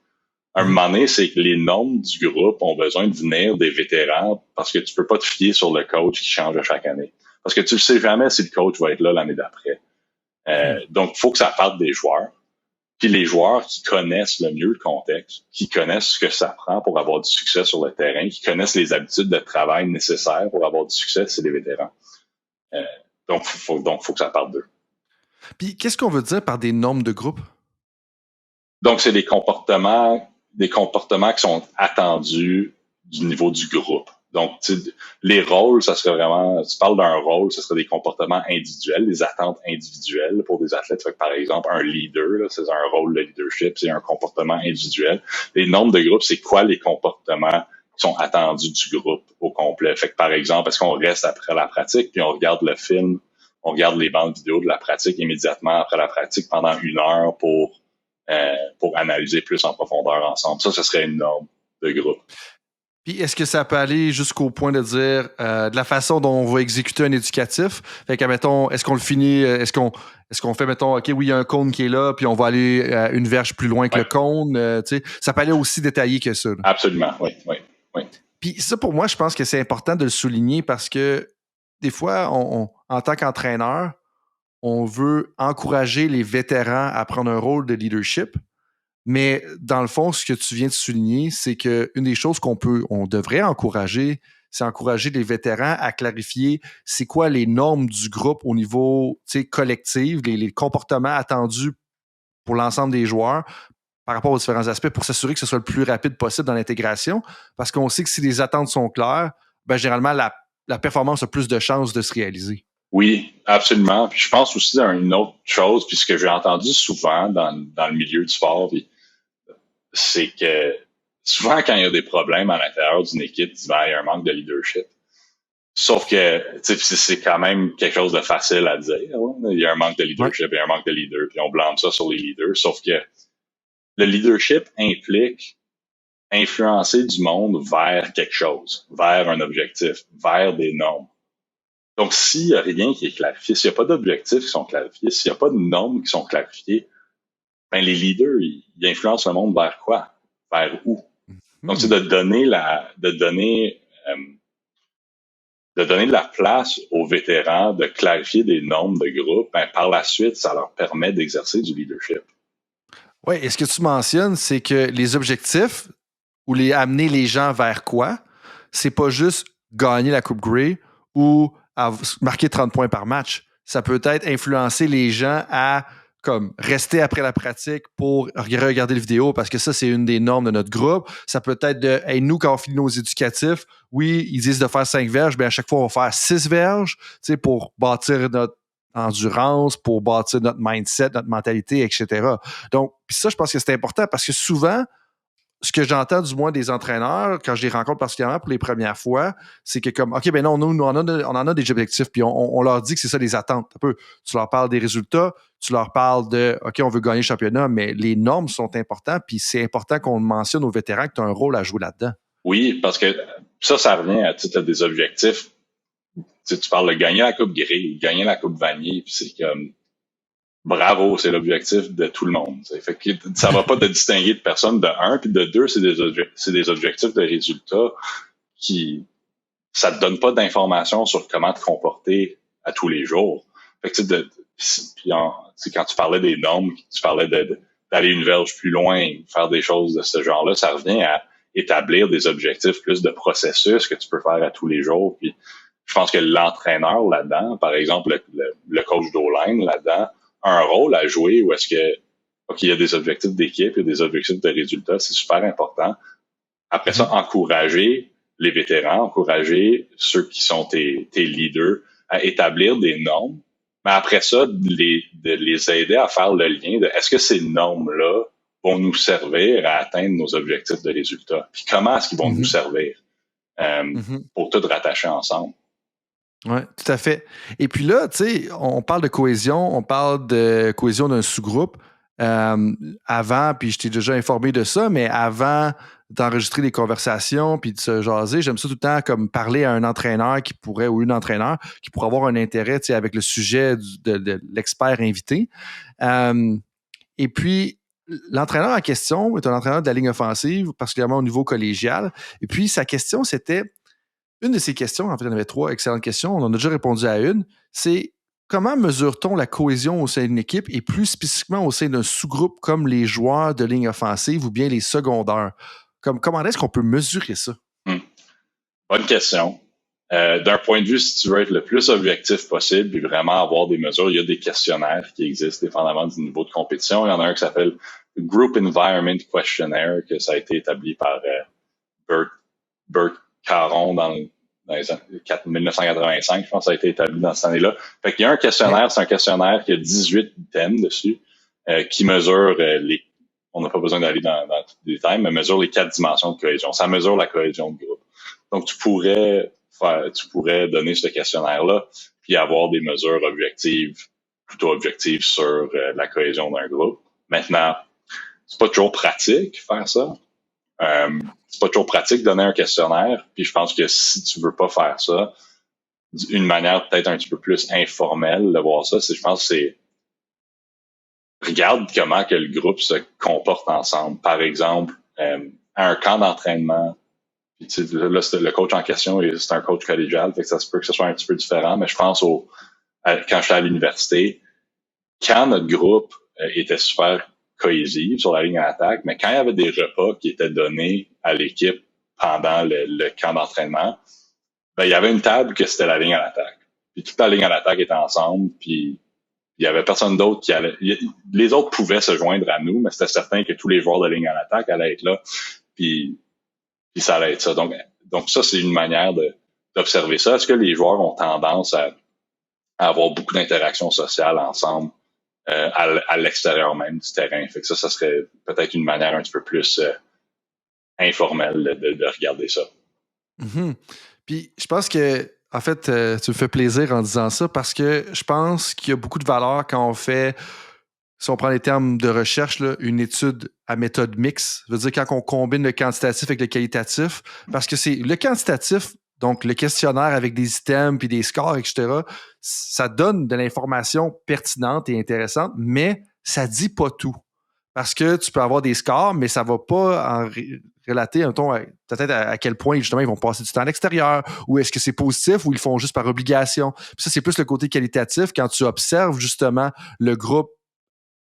Un moment donné, c'est que les normes du groupe ont besoin de venir des vétérans parce que tu peux pas te fier sur le coach qui change à chaque année. Parce que tu ne sais jamais si le coach va être là l'année d'après. Donc, il faut que ça parte des joueurs. Puis les joueurs qui connaissent le mieux le contexte, qui connaissent ce que ça prend pour avoir du succès sur le terrain, qui connaissent les habitudes de travail nécessaires pour avoir du succès, c'est les vétérans. Donc, faut que ça parte d'eux. Puis, qu'est-ce qu'on veut dire par des normes de groupe? Donc, c'est des comportements qui sont attendus du niveau du groupe. Donc, les rôles, ça serait vraiment, tu parles d'un rôle, ce serait des comportements individuels, des attentes individuelles pour des athlètes. Fait que, par exemple, un leader, là, c'est un rôle de leadership, c'est un comportement individuel. Les normes de groupe, c'est quoi les comportements qui sont attendus du groupe au complet? Fait que, par exemple, est-ce qu'on reste après la pratique, puis on regarde le film, on regarde les bandes vidéo de la pratique immédiatement après la pratique pendant 1 heure pour analyser plus en profondeur ensemble. Ça, ce serait une norme de groupe. Puis, est-ce que ça peut aller jusqu'au point de dire de la façon dont on va exécuter un éducatif? Fait que, mettons, est-ce qu'on le finit, est-ce qu'on fait, mettons, OK, oui, il y a un cône qui est là, puis on va aller une verge plus loin que le cône, tu sais, ça peut aller aussi détaillé que ça. Là. Absolument, oui. Puis ça, pour moi, je pense que c'est important de le souligner parce que des fois, en tant qu'entraîneur, on veut encourager les vétérans à prendre un rôle de leadership. Mais dans le fond, ce que tu viens de souligner, c'est qu'une des choses on devrait encourager, c'est encourager les vétérans à clarifier c'est quoi les normes du groupe au niveau collectif, les comportements attendus pour l'ensemble des joueurs par rapport aux différents aspects pour s'assurer que ce soit le plus rapide possible dans l'intégration. Parce qu'on sait que si les attentes sont claires, ben, généralement, la performance a plus de chances de se réaliser. Oui, absolument. Puis je pense aussi à une autre chose, puis ce que j'ai entendu souvent dans le milieu du sport, puis c'est que souvent, quand il y a des problèmes à l'intérieur d'une équipe, il y a un manque de leadership. Sauf que c'est quand même quelque chose de facile à dire. Hein? Il y a un manque de leadership et un manque de leader, puis on blâme ça sur les leaders. Sauf que le leadership implique influencer du monde vers quelque chose, vers un objectif, vers des normes. Donc, s'il n'y a rien qui est clarifié, s'il n'y a pas d'objectifs qui sont clarifiés, s'il n'y a pas de normes qui sont clarifiées, ben les leaders, ils influencent le monde vers quoi? Vers où? Donc, c'est de donner de la place aux vétérans, de clarifier des normes de groupe, ben, par la suite, ça leur permet d'exercer du leadership. Oui, et ce que tu mentionnes, c'est que les objectifs ou amener les gens vers quoi, c'est pas juste gagner la Coupe Grey ou marquer 30 points par match. Ça peut être influencer les gens à comme rester après la pratique pour regarder les vidéos parce que ça, c'est une des normes de notre groupe. Ça peut être de, hey, nous, quand on finit nos éducatifs, oui, ils disent de faire 5 verges, mais à chaque fois, on va faire 6 verges, tu sais, pour bâtir notre endurance, pour bâtir notre mindset, notre mentalité, etc. Donc, puis ça, je pense que c'est important parce que souvent, ce que j'entends du moins des entraîneurs, quand je les rencontre particulièrement pour les premières fois, c'est que comme, OK, ben non, nous, on en a des objectifs, puis on leur dit que c'est ça les attentes. Un peu, tu leur parles des résultats, tu leur parles de, OK, on veut gagner le championnat, mais les normes sont importantes, puis c'est important qu'on mentionne aux vétérans que tu as un rôle à jouer là-dedans. Oui, parce que ça revient à des objectifs. Tu parles de gagner la Coupe Grey, gagner la Coupe Vanier, puis c'est comme, bravo, c'est l'objectif de tout le monde. T'sais. Fait que ça va pas te distinguer de personne de un, puis de deux, c'est des objectifs de résultats qui ça te donne pas d'informations sur comment te comporter à tous les jours. Fait que quand tu parlais des normes, tu parlais d'aller une verge plus loin, faire des choses de ce genre-là, ça revient à établir des objectifs plus de processus que tu peux faire à tous les jours. Puis je pense que l'entraîneur là-dedans, par exemple le coach d'O-line là-dedans, a un rôle à jouer où est-ce que il y a des objectifs d'équipe, il y a des objectifs de résultats, c'est super important. Après ça, encourager les vétérans, encourager ceux qui sont tes leaders à établir des normes Mais après ça, de les aider à faire le lien de est-ce que ces normes-là vont nous servir à atteindre nos objectifs de résultats? Puis comment est-ce qu'ils vont nous servir pour tout rattacher ensemble? Oui, tout à fait. Et puis là, tu sais, on parle de cohésion, on parle de cohésion d'un sous-groupe. Avant, puis je t'ai déjà informé de ça, mais avant d'enregistrer des conversations puis de se jaser, j'aime ça tout le temps comme parler à un entraîneur qui pourrait, ou une entraîneur, qui pourrait avoir un intérêt, tu sais, avec le sujet de l'expert invité. Et puis, l'entraîneur en question est un entraîneur de la ligne offensive, particulièrement au niveau collégial. Et puis, sa question, c'était, une de ces questions, en fait, il y en avait 3 excellentes questions, on en a déjà répondu à une, c'est comment mesure-t-on la cohésion au sein d'une équipe et plus spécifiquement au sein d'un sous-groupe comme les joueurs de ligne offensive ou bien les secondaires? Comment est-ce qu'on peut mesurer ça? Bonne question. D'un point de vue, si tu veux être le plus objectif possible et vraiment avoir des mesures, il y a des questionnaires qui existent dépendamment du niveau de compétition. Il y en a un qui s'appelle Group Environment Questionnaire, que ça a été établi par Bert Caron dans les 1985, je pense que ça a été établi dans cette année-là. Fait qu'il y a un questionnaire, c'est un questionnaire qui a 18 thèmes dessus, qui mesure on n'a pas besoin d'aller dans les détails, mais mesure les 4 dimensions de cohésion. Ça mesure la cohésion de groupe. Donc, tu pourrais donner ce questionnaire-là, puis avoir des mesures plutôt objectives sur la cohésion d'un groupe. Maintenant, c'est pas toujours pratique faire ça. C'est pas toujours pratique de donner un questionnaire, puis je pense que si tu veux pas faire ça, une manière peut-être un petit peu plus informelle de voir ça, je pense que c'est regarde comment que le groupe se comporte ensemble. Par exemple, à un camp d'entraînement, puis tu sais, là, le coach en question, c'est un coach collégial, fait que ça se peut que ce soit un petit peu différent, mais je pense quand j'étais à l'université, quand notre groupe était super cohésive sur la ligne à l'attaque, mais quand il y avait des repas qui étaient donnés à l'équipe pendant le camp d'entraînement, ben, il y avait une table que c'était la ligne à l'attaque. Puis toute la ligne à l'attaque était ensemble, puis il y avait personne d'autre qui allait. Les autres pouvaient se joindre à nous, mais c'était certain que tous les joueurs de ligne à l'attaque allaient être là, puis ça allait être ça. Donc ça, c'est une manière d'observer ça. Est-ce que les joueurs ont tendance à avoir beaucoup d'interactions sociales ensemble à l'extérieur même du terrain? Fait que ça serait peut-être une manière un petit peu plus informelle de regarder ça. Mm-hmm. Puis je pense que, en fait, tu me fais plaisir en disant ça parce que je pense qu'il y a beaucoup de valeur quand on fait, si on prend les termes de recherche, là, une étude à méthode mixte. Je veux dire, quand on combine le quantitatif avec le qualitatif, parce que c'est le quantitatif, donc le questionnaire avec des items puis des scores, etc., ça donne de l'information pertinente et intéressante, mais ça dit pas tout. Parce que tu peux avoir des scores, mais ça va pas en relater peut-être à quel point justement ils vont passer du temps à l'extérieur, ou est-ce que c'est positif ou ils le font juste par obligation. Puis ça, c'est plus le côté qualitatif quand tu observes justement le groupe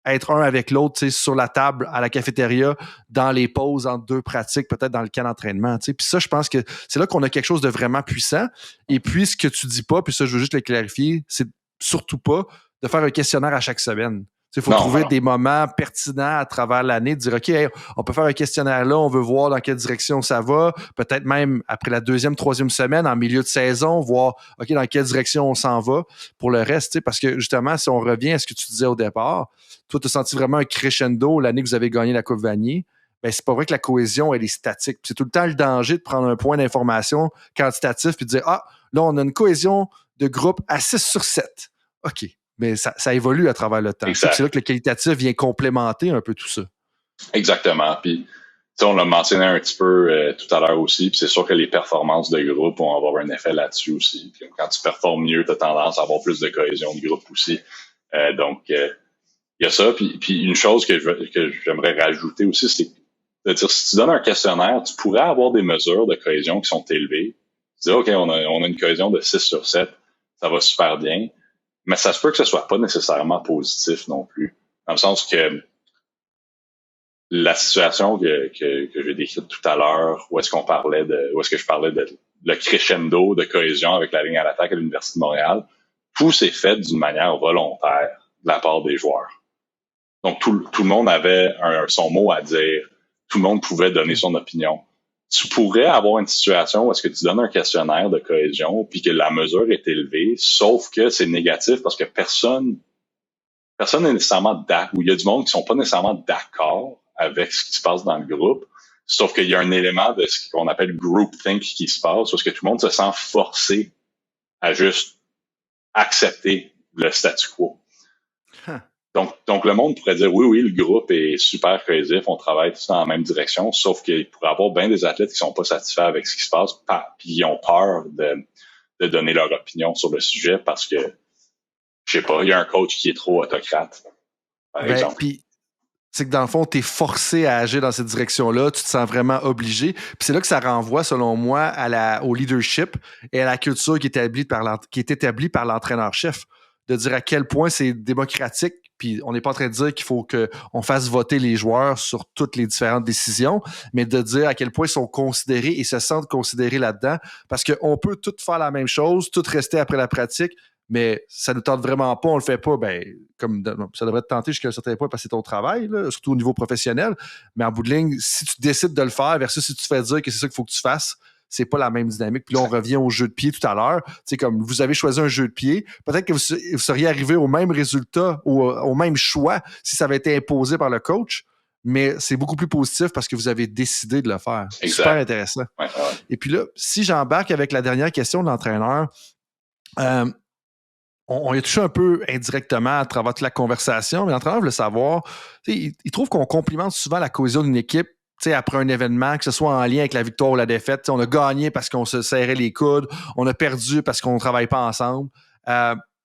être un avec l'autre, tu sais, sur la table, à la cafétéria, dans les pauses entre 2 pratiques, peut-être dans le camp d'entraînement. Tu sais. Puis ça, je pense que c'est là qu'on a quelque chose de vraiment puissant. Et puis, ce que tu dis pas, puis ça, je veux juste le clarifier, c'est surtout pas de faire un questionnaire à chaque semaine. Il faut trouver des moments pertinents à travers l'année, de dire, OK, hey, on peut faire un questionnaire là, on veut voir dans quelle direction ça va, peut-être même après la 2e, 3e semaine, en milieu de saison, voir, OK, dans quelle direction on s'en va pour le reste, parce que justement, si on revient à ce que tu disais au départ, toi, tu as senti vraiment un crescendo l'année que vous avez gagné la Coupe Vanier. Ben, c'est pas vrai que la cohésion, elle est statique. Puis c'est tout le temps le danger de prendre un point d'information quantitatif puis de dire, ah, là, on a une cohésion de groupe à 6 sur 7. OK. Mais ça évolue à travers le temps. C'est là que le qualitatif vient complémenter un peu tout ça. Exactement. Puis, on l'a mentionné un petit peu tout à l'heure aussi, puis c'est sûr que les performances de groupe vont avoir un effet là-dessus aussi. Puis, quand tu performes mieux, tu as tendance à avoir plus de cohésion de groupe aussi. Donc, il y a ça. Puis une chose que j'aimerais rajouter aussi, c'est de dire, si tu donnes un questionnaire, tu pourrais avoir des mesures de cohésion qui sont élevées. Tu dis, OK, on a une cohésion de 6 sur 7, ça va super bien. Mais ça se peut que ce soit pas nécessairement positif non plus. Dans le sens que la situation que j'ai décrite tout à l'heure, où est-ce que je parlais de le crescendo de cohésion avec la ligne à l'attaque à l'Université de Montréal, tout s'est fait d'une manière volontaire de la part des joueurs. Donc, tout le monde avait son mot à dire. Tout le monde pouvait donner son opinion. tu pourrais avoir une situation où est-ce que tu donnes un questionnaire de cohésion puis que la mesure est élevée, sauf que c'est négatif parce que personne n'est nécessairement d'accord, ou il y a du monde qui sont pas nécessairement d'accord avec ce qui se passe dans le groupe, sauf qu'il y a un élément de ce qu'on appelle groupthink qui se passe, parce que tout le monde se sent forcé à juste accepter le statu quo. Donc le monde pourrait dire oui, le groupe est super cohésif, on travaille tous dans la même direction, sauf qu'il pourrait y avoir bien des athlètes qui sont pas satisfaits avec ce qui se passe, puis ils ont peur de donner leur opinion sur le sujet parce que, je sais pas, il y a un coach qui est trop autocrate, par exemple. Puis, c'est que dans le fond, tu es forcé à agir dans cette direction-là, tu te sens vraiment obligé. Puis c'est là que ça renvoie, selon moi, au leadership et à la culture qui est établie par l'entraîneur-chef, de dire à quel point c'est démocratique. Puis on n'est pas en train de dire qu'il faut qu'on fasse voter les joueurs sur toutes les différentes décisions, mais de dire à quel point ils sont considérés et se sentent considérés là-dedans, parce qu'on peut tout faire la même chose, tout rester après la pratique, mais ça ne nous tente vraiment pas, on le fait pas, comme ça devrait te tenter jusqu'à un certain point parce que c'est ton travail, là, surtout au niveau professionnel, mais en bout de ligne, si tu décides de le faire versus si tu te fais dire que c'est ça qu'il faut que tu fasses, c'est pas la même dynamique. Puis là, on revient au jeu de pied tout à l'heure. C'est comme vous avez choisi un jeu de pied, peut-être que vous seriez arrivé au même résultat ou au même choix si ça avait été imposé par le coach, mais c'est beaucoup plus positif parce que vous avez décidé de le faire. Exact. Super intéressant. Ouais. Et puis là, si j'embarque avec la dernière question de l'entraîneur, on y a touché un peu indirectement à travers toute la conversation, mais l'entraîneur veut savoir, il trouve qu'on complimente souvent la cohésion d'une équipe après un événement, que ce soit en lien avec la victoire ou la défaite. On a gagné parce qu'on se serrait les coudes, on a perdu parce qu'on ne travaille pas ensemble.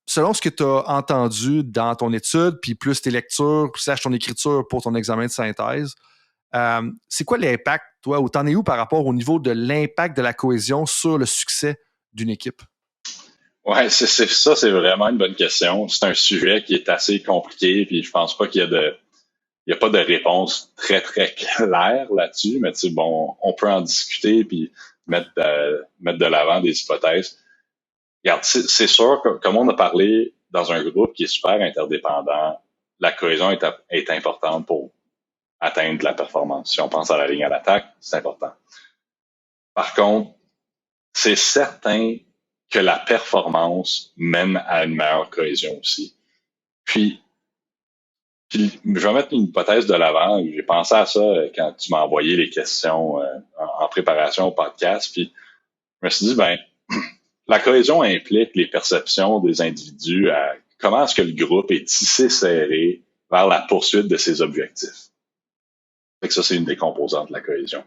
Selon ce que tu as entendu dans ton étude, puis plus tes lectures, plus ton écriture pour ton examen de synthèse, c'est quoi l'impact, toi, ou t'en es où par rapport au niveau de l'impact de la cohésion sur le succès d'une équipe? Ouais, c'est vraiment une bonne question. C'est un sujet qui est assez compliqué, puis je pense pas qu'il y a pas de réponse très, très claire là-dessus, mais on peut en discuter puis mettre de l'avant des hypothèses. Regarde, c'est sûr que, comme on a parlé dans un groupe qui est super interdépendant, la cohésion est importante pour atteindre la performance. Si on pense à la ligne à l'attaque, c'est important. Par contre, c'est certain que la performance mène à une meilleure cohésion aussi. Puis je vais mettre une hypothèse de l'avant. J'ai pensé à ça quand tu m'as envoyé les questions en préparation au podcast. Puis je me suis dit, la cohésion implique les perceptions des individus à comment est-ce que le groupe est tissé serré vers la poursuite de ses objectifs. Fait que ça, c'est une des composantes de la cohésion.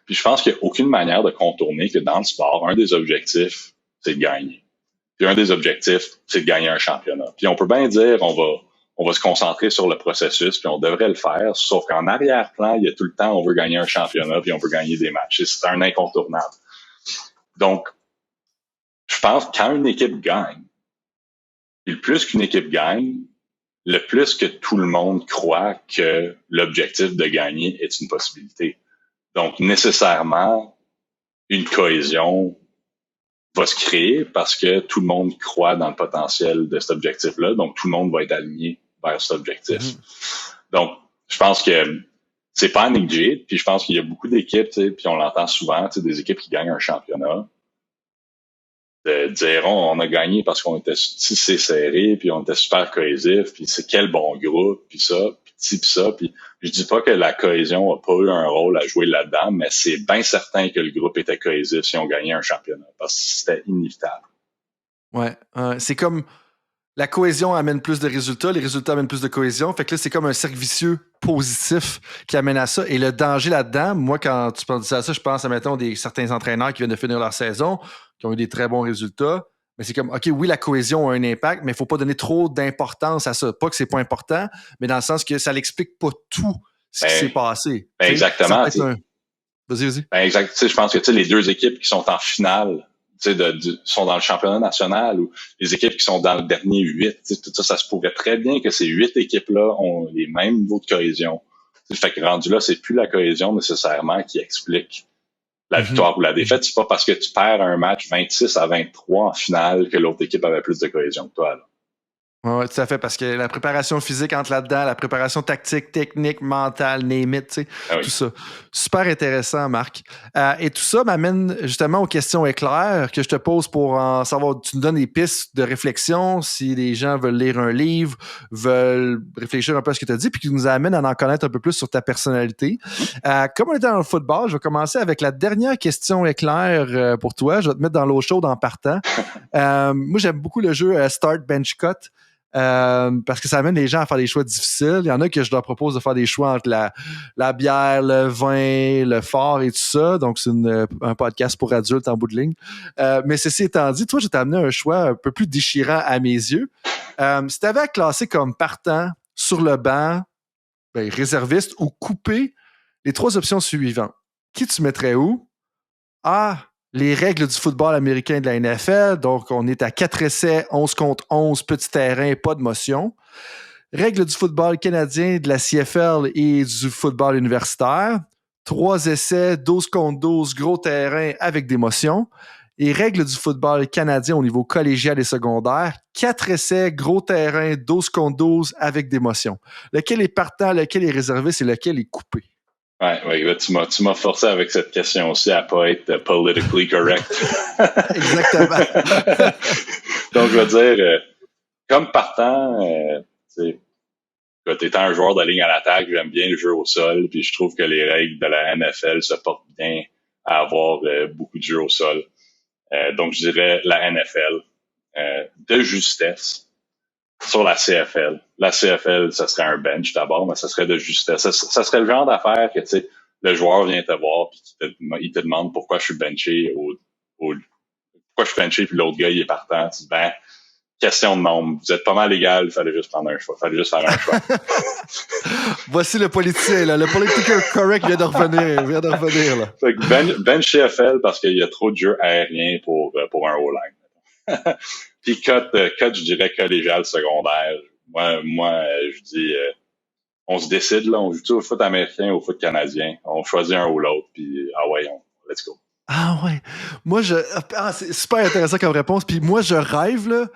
Puis je pense qu'il n'y a aucune manière de contourner que dans le sport, un des objectifs, c'est de gagner. Puis un des objectifs, c'est de gagner un championnat. Puis on peut bien dire, on va se concentrer sur le processus, puis on devrait le faire, sauf qu'en arrière-plan, il y a tout le temps, on veut gagner un championnat, puis on veut gagner des matchs. Et c'est un incontournable. Donc, je pense que quand une équipe gagne, et le plus qu'une équipe gagne, le plus que tout le monde croit que l'objectif de gagner est une possibilité. Donc, nécessairement, une cohésion va se créer parce que tout le monde croit dans le potentiel de cet objectif-là. Donc, tout le monde va être aligné vers cet objectif. Donc, je pense que c'est pas négligé. Puis, je pense qu'il y a beaucoup d'équipes, puis on l'entend souvent, des équipes qui gagnent un championnat, de dire on a gagné parce qu'on était tissé serré, puis on était super cohésif, puis c'est quel bon groupe, puis ça, puis ça. Puis je dis pas que la cohésion a pas eu un rôle à jouer là-dedans, mais c'est bien certain que le groupe était cohésif si on gagnait un championnat, parce que c'était inévitable. Ouais, c'est comme la cohésion amène plus de résultats, les résultats amènent plus de cohésion. Fait que là, c'est comme un cercle vicieux positif qui amène à ça. Et le danger là-dedans, moi, quand tu penses à ça, je pense à, mettons, certains entraîneurs qui viennent de finir leur saison, qui ont eu des très bons résultats. Mais c'est comme, OK, oui, la cohésion a un impact, mais il ne faut pas donner trop d'importance à ça. Pas que c'est pas important, mais dans le sens que ça n'explique pas tout ce qui s'est passé. Exactement. Vas-y. Exact. Je pense que les deux équipes qui sont en finale, sont dans le championnat national, ou les équipes qui sont dans le dernier 8, tout ça se pourrait très bien que ces 8 équipes-là ont les mêmes niveaux de cohésion. Fait que rendu là, c'est plus la cohésion nécessairement qui explique la victoire ou la défaite. C'est pas parce que tu perds un match 26-23 en finale que l'autre équipe avait plus de cohésion que toi. Là. Oui, tout à fait, parce que la préparation physique entre là-dedans, la préparation tactique, technique, mentale, name it, tu sais, tout ça. Super intéressant, Marc. Et tout ça m'amène justement aux questions éclairs que je te pose pour en savoir. Tu nous donnes des pistes de réflexion si les gens veulent lire un livre, veulent réfléchir un peu à ce que tu as dit, puis qui nous amène à en connaître un peu plus sur ta personnalité. Comme on est dans le football, je vais commencer avec la dernière question éclair pour toi. Je vais te mettre dans l'eau chaude en partant. Moi, j'aime beaucoup le jeu Start Bench Cut. Parce que ça amène les gens à faire des choix difficiles. Il y en a que je leur propose de faire des choix entre la bière, le vin, le fort et tout ça. Donc, c'est un podcast pour adultes en bout de ligne. Mais ceci étant dit, toi, je t'ai amené un choix un peu plus déchirant à mes yeux. Si tu avais à classer comme partant sur le banc, réserviste ou coupé, les 3 options suivantes. Qui tu mettrais où? Les règles du football américain de la NFL. Donc, on est à 4 essais, 11 contre 11, petit terrain, pas de motion. Règles du football canadien de la CFL et du football universitaire. 3 essais, 12 contre 12, gros terrain avec des motions. Et règles du football canadien au niveau collégial et secondaire. 4 essais, gros terrain, 12 contre 12 avec des motions. Lequel est partant, lequel est réservé, c'est lequel est coupé. Oui, là, tu m'as forcé avec cette question aussi à pas être politically correct. Exactement. Donc, je veux dire, comme partant, étant un joueur de ligne à l'attaque, j'aime bien le jeu au sol, puis je trouve que les règles de la NFL se portent bien à avoir beaucoup de jeux au sol. Donc, je dirais la NFL de justesse sur la CFL. La CFL, ça serait un bench d'abord, mais ça serait de justesse. Ça serait le genre d'affaire que, tu sais, le joueur vient te voir puis il te demande pourquoi je suis benché pourquoi je suis benché puis l'autre gars, il est partant. Tu dis, question de nombre. Vous êtes pas mal égal, il fallait juste prendre un choix. Il fallait juste faire un choix. Voici le politicien, là. Le political correct vient de revenir, là. Fait que bench CFL parce qu'il y a trop de jeux aériens pour un O-line. Puis cut, je dirais collégial secondaire. Moi, je dis, on se décide, là, on joue au foot américain ou au foot canadien. On choisit un ou l'autre, puis let's go. Ah ouais. Moi, c'est super intéressant comme réponse. Puis moi, je rêve là,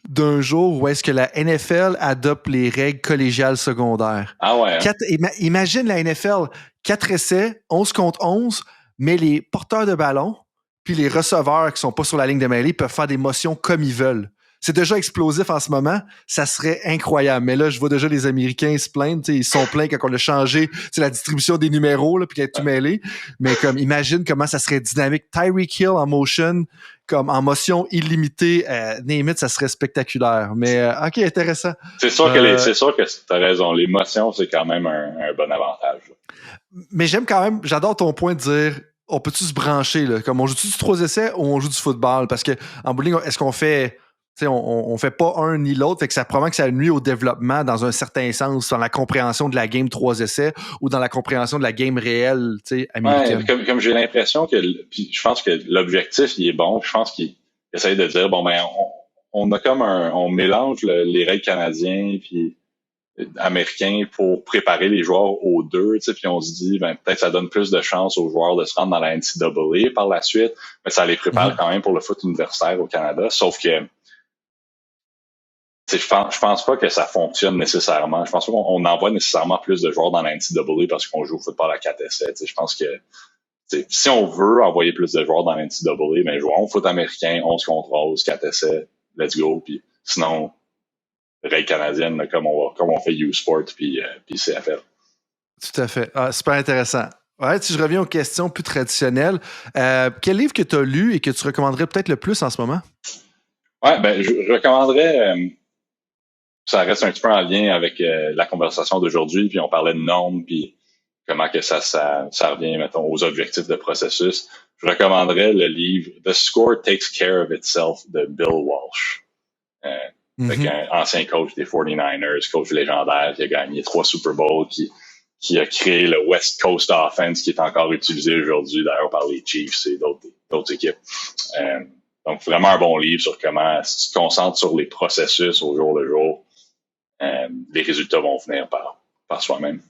d'un jour où est-ce que la NFL adopte les règles collégiales secondaires. Ah ouais. Hein? Imagine la NFL, 4 essais, 11 contre 11, mais les porteurs de ballon puis les receveurs qui sont pas sur la ligne de mêlée peuvent faire des motions comme ils veulent. C'est déjà explosif en ce moment, ça serait incroyable. Mais là, je vois déjà les Américains se plaindre. Ils sont pleins quand on a changé la distribution des numéros puis qu'il est tout mêlé. Mais comme imagine comment ça serait dynamique. Tyreek Hill en motion, comme en motion illimitée, name it, ça serait spectaculaire. Mais OK, intéressant. C'est sûr que tu as raison. L'émotion, c'est quand même un bon avantage. Mais j'adore ton point de dire on peut-tu se brancher, là? Comme on joue-tu du 3 essais ou on joue du football? Parce que en bowling, est-ce qu'on fait. On fait pas un ni l'autre, fait que ça probablement que ça nuit au développement dans un certain sens, dans la compréhension de la game 3 essais ou dans la compréhension de la game réelle américaine. Ouais, comme j'ai l'impression puis je pense que l'objectif, il est bon. Je pense qu'il essaye de dire, on a comme on mélange les règles canadiens puis américains pour préparer les joueurs aux deux, puis on se dit, peut-être ça donne plus de chance aux joueurs de se rendre dans la NCAA par la suite, mais ça les prépare quand même pour le foot universitaire au Canada, sauf que je pense pas que ça fonctionne nécessairement. Je pense pas qu'on envoie nécessairement plus de joueurs dans la NCAA parce qu'on joue au football à 4 essais. Je pense que si on veut envoyer plus de joueurs dans la NCAA, jouons au foot américain, 11 contre 11, 4 essais, let's go. Puis sinon, règles canadiennes, comme on fait U-Sport puis CFL. Tout à fait. Super intéressant. Ouais, si je reviens aux questions plus traditionnelles, quel livre que tu as lu et que tu recommanderais peut-être le plus en ce moment? Ouais, je recommanderais... ça reste un petit peu en lien avec la conversation d'aujourd'hui, puis on parlait de normes, puis comment que ça revient, mettons, aux objectifs de processus. Je recommanderais le livre The Score Takes Care of Itself de Bill Walsh. Avec un ancien coach des 49ers, coach légendaire qui a gagné 3 Super Bowls, qui a créé le West Coast Offense qui est encore utilisé aujourd'hui d'ailleurs par les Chiefs et d'autres équipes. Donc vraiment un bon livre sur comment, si tu te concentres sur les processus au jour le jour, les résultats vont venir par soi-même.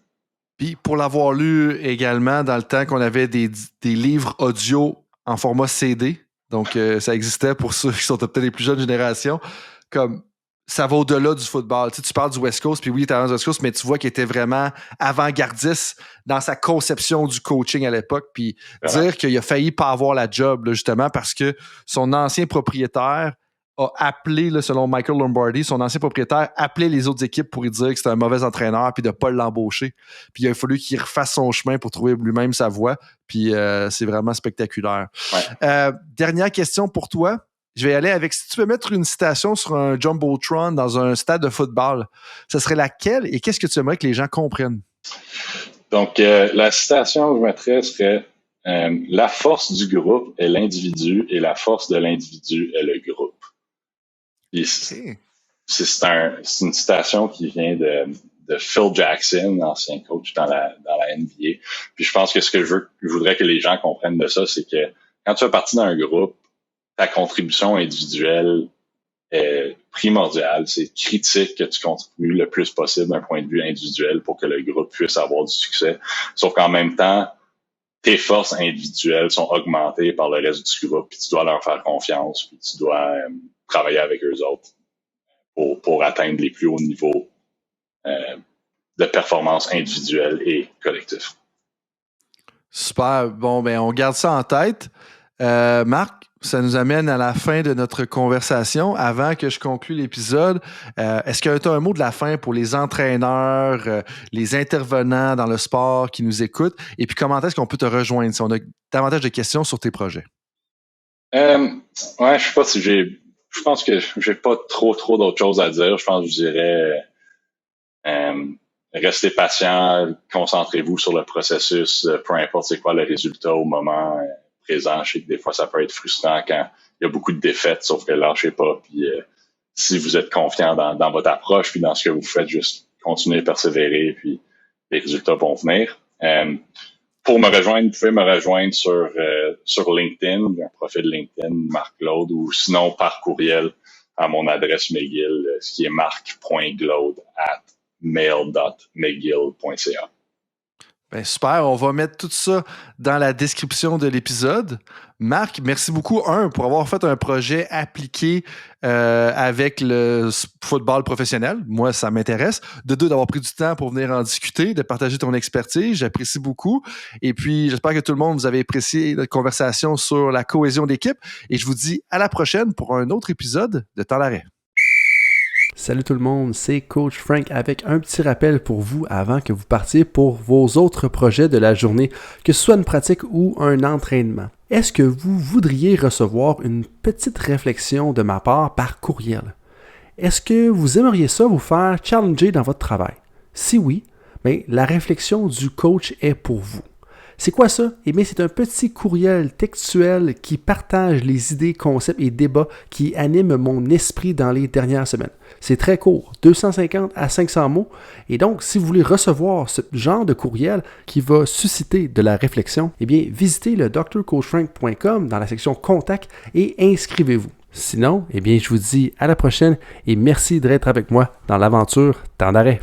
Puis pour l'avoir lu également dans le temps qu'on avait des livres audio en format CD, donc ça existait pour ceux qui sont peut-être les plus jeunes générations, comme ça va au-delà du football. Tu parles du West Coast, puis oui, il était avant du West Coast, mais tu vois qu'il était vraiment avant-gardiste dans sa conception du coaching à l'époque. Puis dire qu'il a failli pas avoir la job, là, justement, parce que son ancien propriétaire a appelé, là, selon Michael Lombardi, son ancien propriétaire appelait les autres équipes pour lui dire que c'était un mauvais entraîneur puis de ne pas l'embaucher. Puis il a fallu qu'il refasse son chemin pour trouver lui-même sa voie. Puis c'est vraiment spectaculaire. Ouais. Dernière question pour toi. Je vais y aller avec, si tu veux mettre une citation sur un Jumbotron dans un stade de football, ce serait laquelle et qu'est-ce que tu aimerais que les gens comprennent? Donc, la citation que je mettrais serait la force du groupe est l'individu et la force de l'individu est le groupe. Puis c'est une citation qui vient de Phil Jackson, ancien coach dans la NBA. Puis je pense que ce que je voudrais que les gens comprennent de ça, c'est que quand tu fais partie d'un groupe, ta contribution individuelle est primordiale. C'est critique que tu contribues le plus possible d'un point de vue individuel pour que le groupe puisse avoir du succès. Sauf qu'en même temps, tes forces individuelles sont augmentées par le reste du groupe, puis tu dois leur faire confiance, puis tu dois travailler avec eux autres pour atteindre les plus hauts niveaux de performance individuelle et collective. Super. Bon, ben on garde ça en tête. Marc, ça nous amène à la fin de notre conversation. Avant que je conclue l'épisode, est-ce que tu as un mot de la fin pour les entraîneurs, les intervenants dans le sport qui nous écoutent? Et puis, comment est-ce qu'on peut te rejoindre si on a davantage de questions sur tes projets? Ouais, je sais pas si je pense que j'ai pas trop d'autres choses à dire. Je pense que je dirais restez patient, concentrez-vous sur le processus, peu importe c'est quoi le résultat au moment présent. Je sais que des fois, ça peut être frustrant quand il y a beaucoup de défaites, sauf que lâchez pas. Puis si vous êtes confiant dans votre approche puis dans ce que vous faites, juste continuez à persévérer, puis les résultats vont venir. Pour me rejoindre, vous pouvez me rejoindre sur LinkedIn, un profil LinkedIn, Marc Glaude, ou sinon par courriel à mon adresse McGill, ce qui est marc.glaude@mail.mcgill.ca. Ben super, on va mettre tout ça dans la description de l'épisode. Marc, merci beaucoup, pour avoir fait un projet appliqué avec le football professionnel. Moi, ça m'intéresse. De deux, d'avoir pris du temps pour venir en discuter, de partager ton expertise. J'apprécie beaucoup. Et puis, j'espère que tout le monde, vous avez apprécié notre conversation sur la cohésion d'équipe. Et je vous dis à la prochaine pour un autre épisode de Temps d'arrêt. Salut tout le monde, c'est Coach Frank avec un petit rappel pour vous avant que vous partiez pour vos autres projets de la journée, que ce soit une pratique ou un entraînement. Est-ce que vous voudriez recevoir une petite réflexion de ma part par courriel? Est-ce que vous aimeriez ça vous faire challenger dans votre travail? Si oui, bien, la réflexion du coach est pour vous. C'est quoi ça? Eh bien, c'est un petit courriel textuel qui partage les idées, concepts et débats qui animent mon esprit dans les dernières semaines. C'est très court, 250 à 500 mots. Et donc, si vous voulez recevoir ce genre de courriel qui va susciter de la réflexion, eh bien, visitez le drcoachfrank.com dans la section Contact et inscrivez-vous. Sinon, eh bien, je vous dis à la prochaine et merci d'être avec moi dans l'aventure Temps d'arrêt.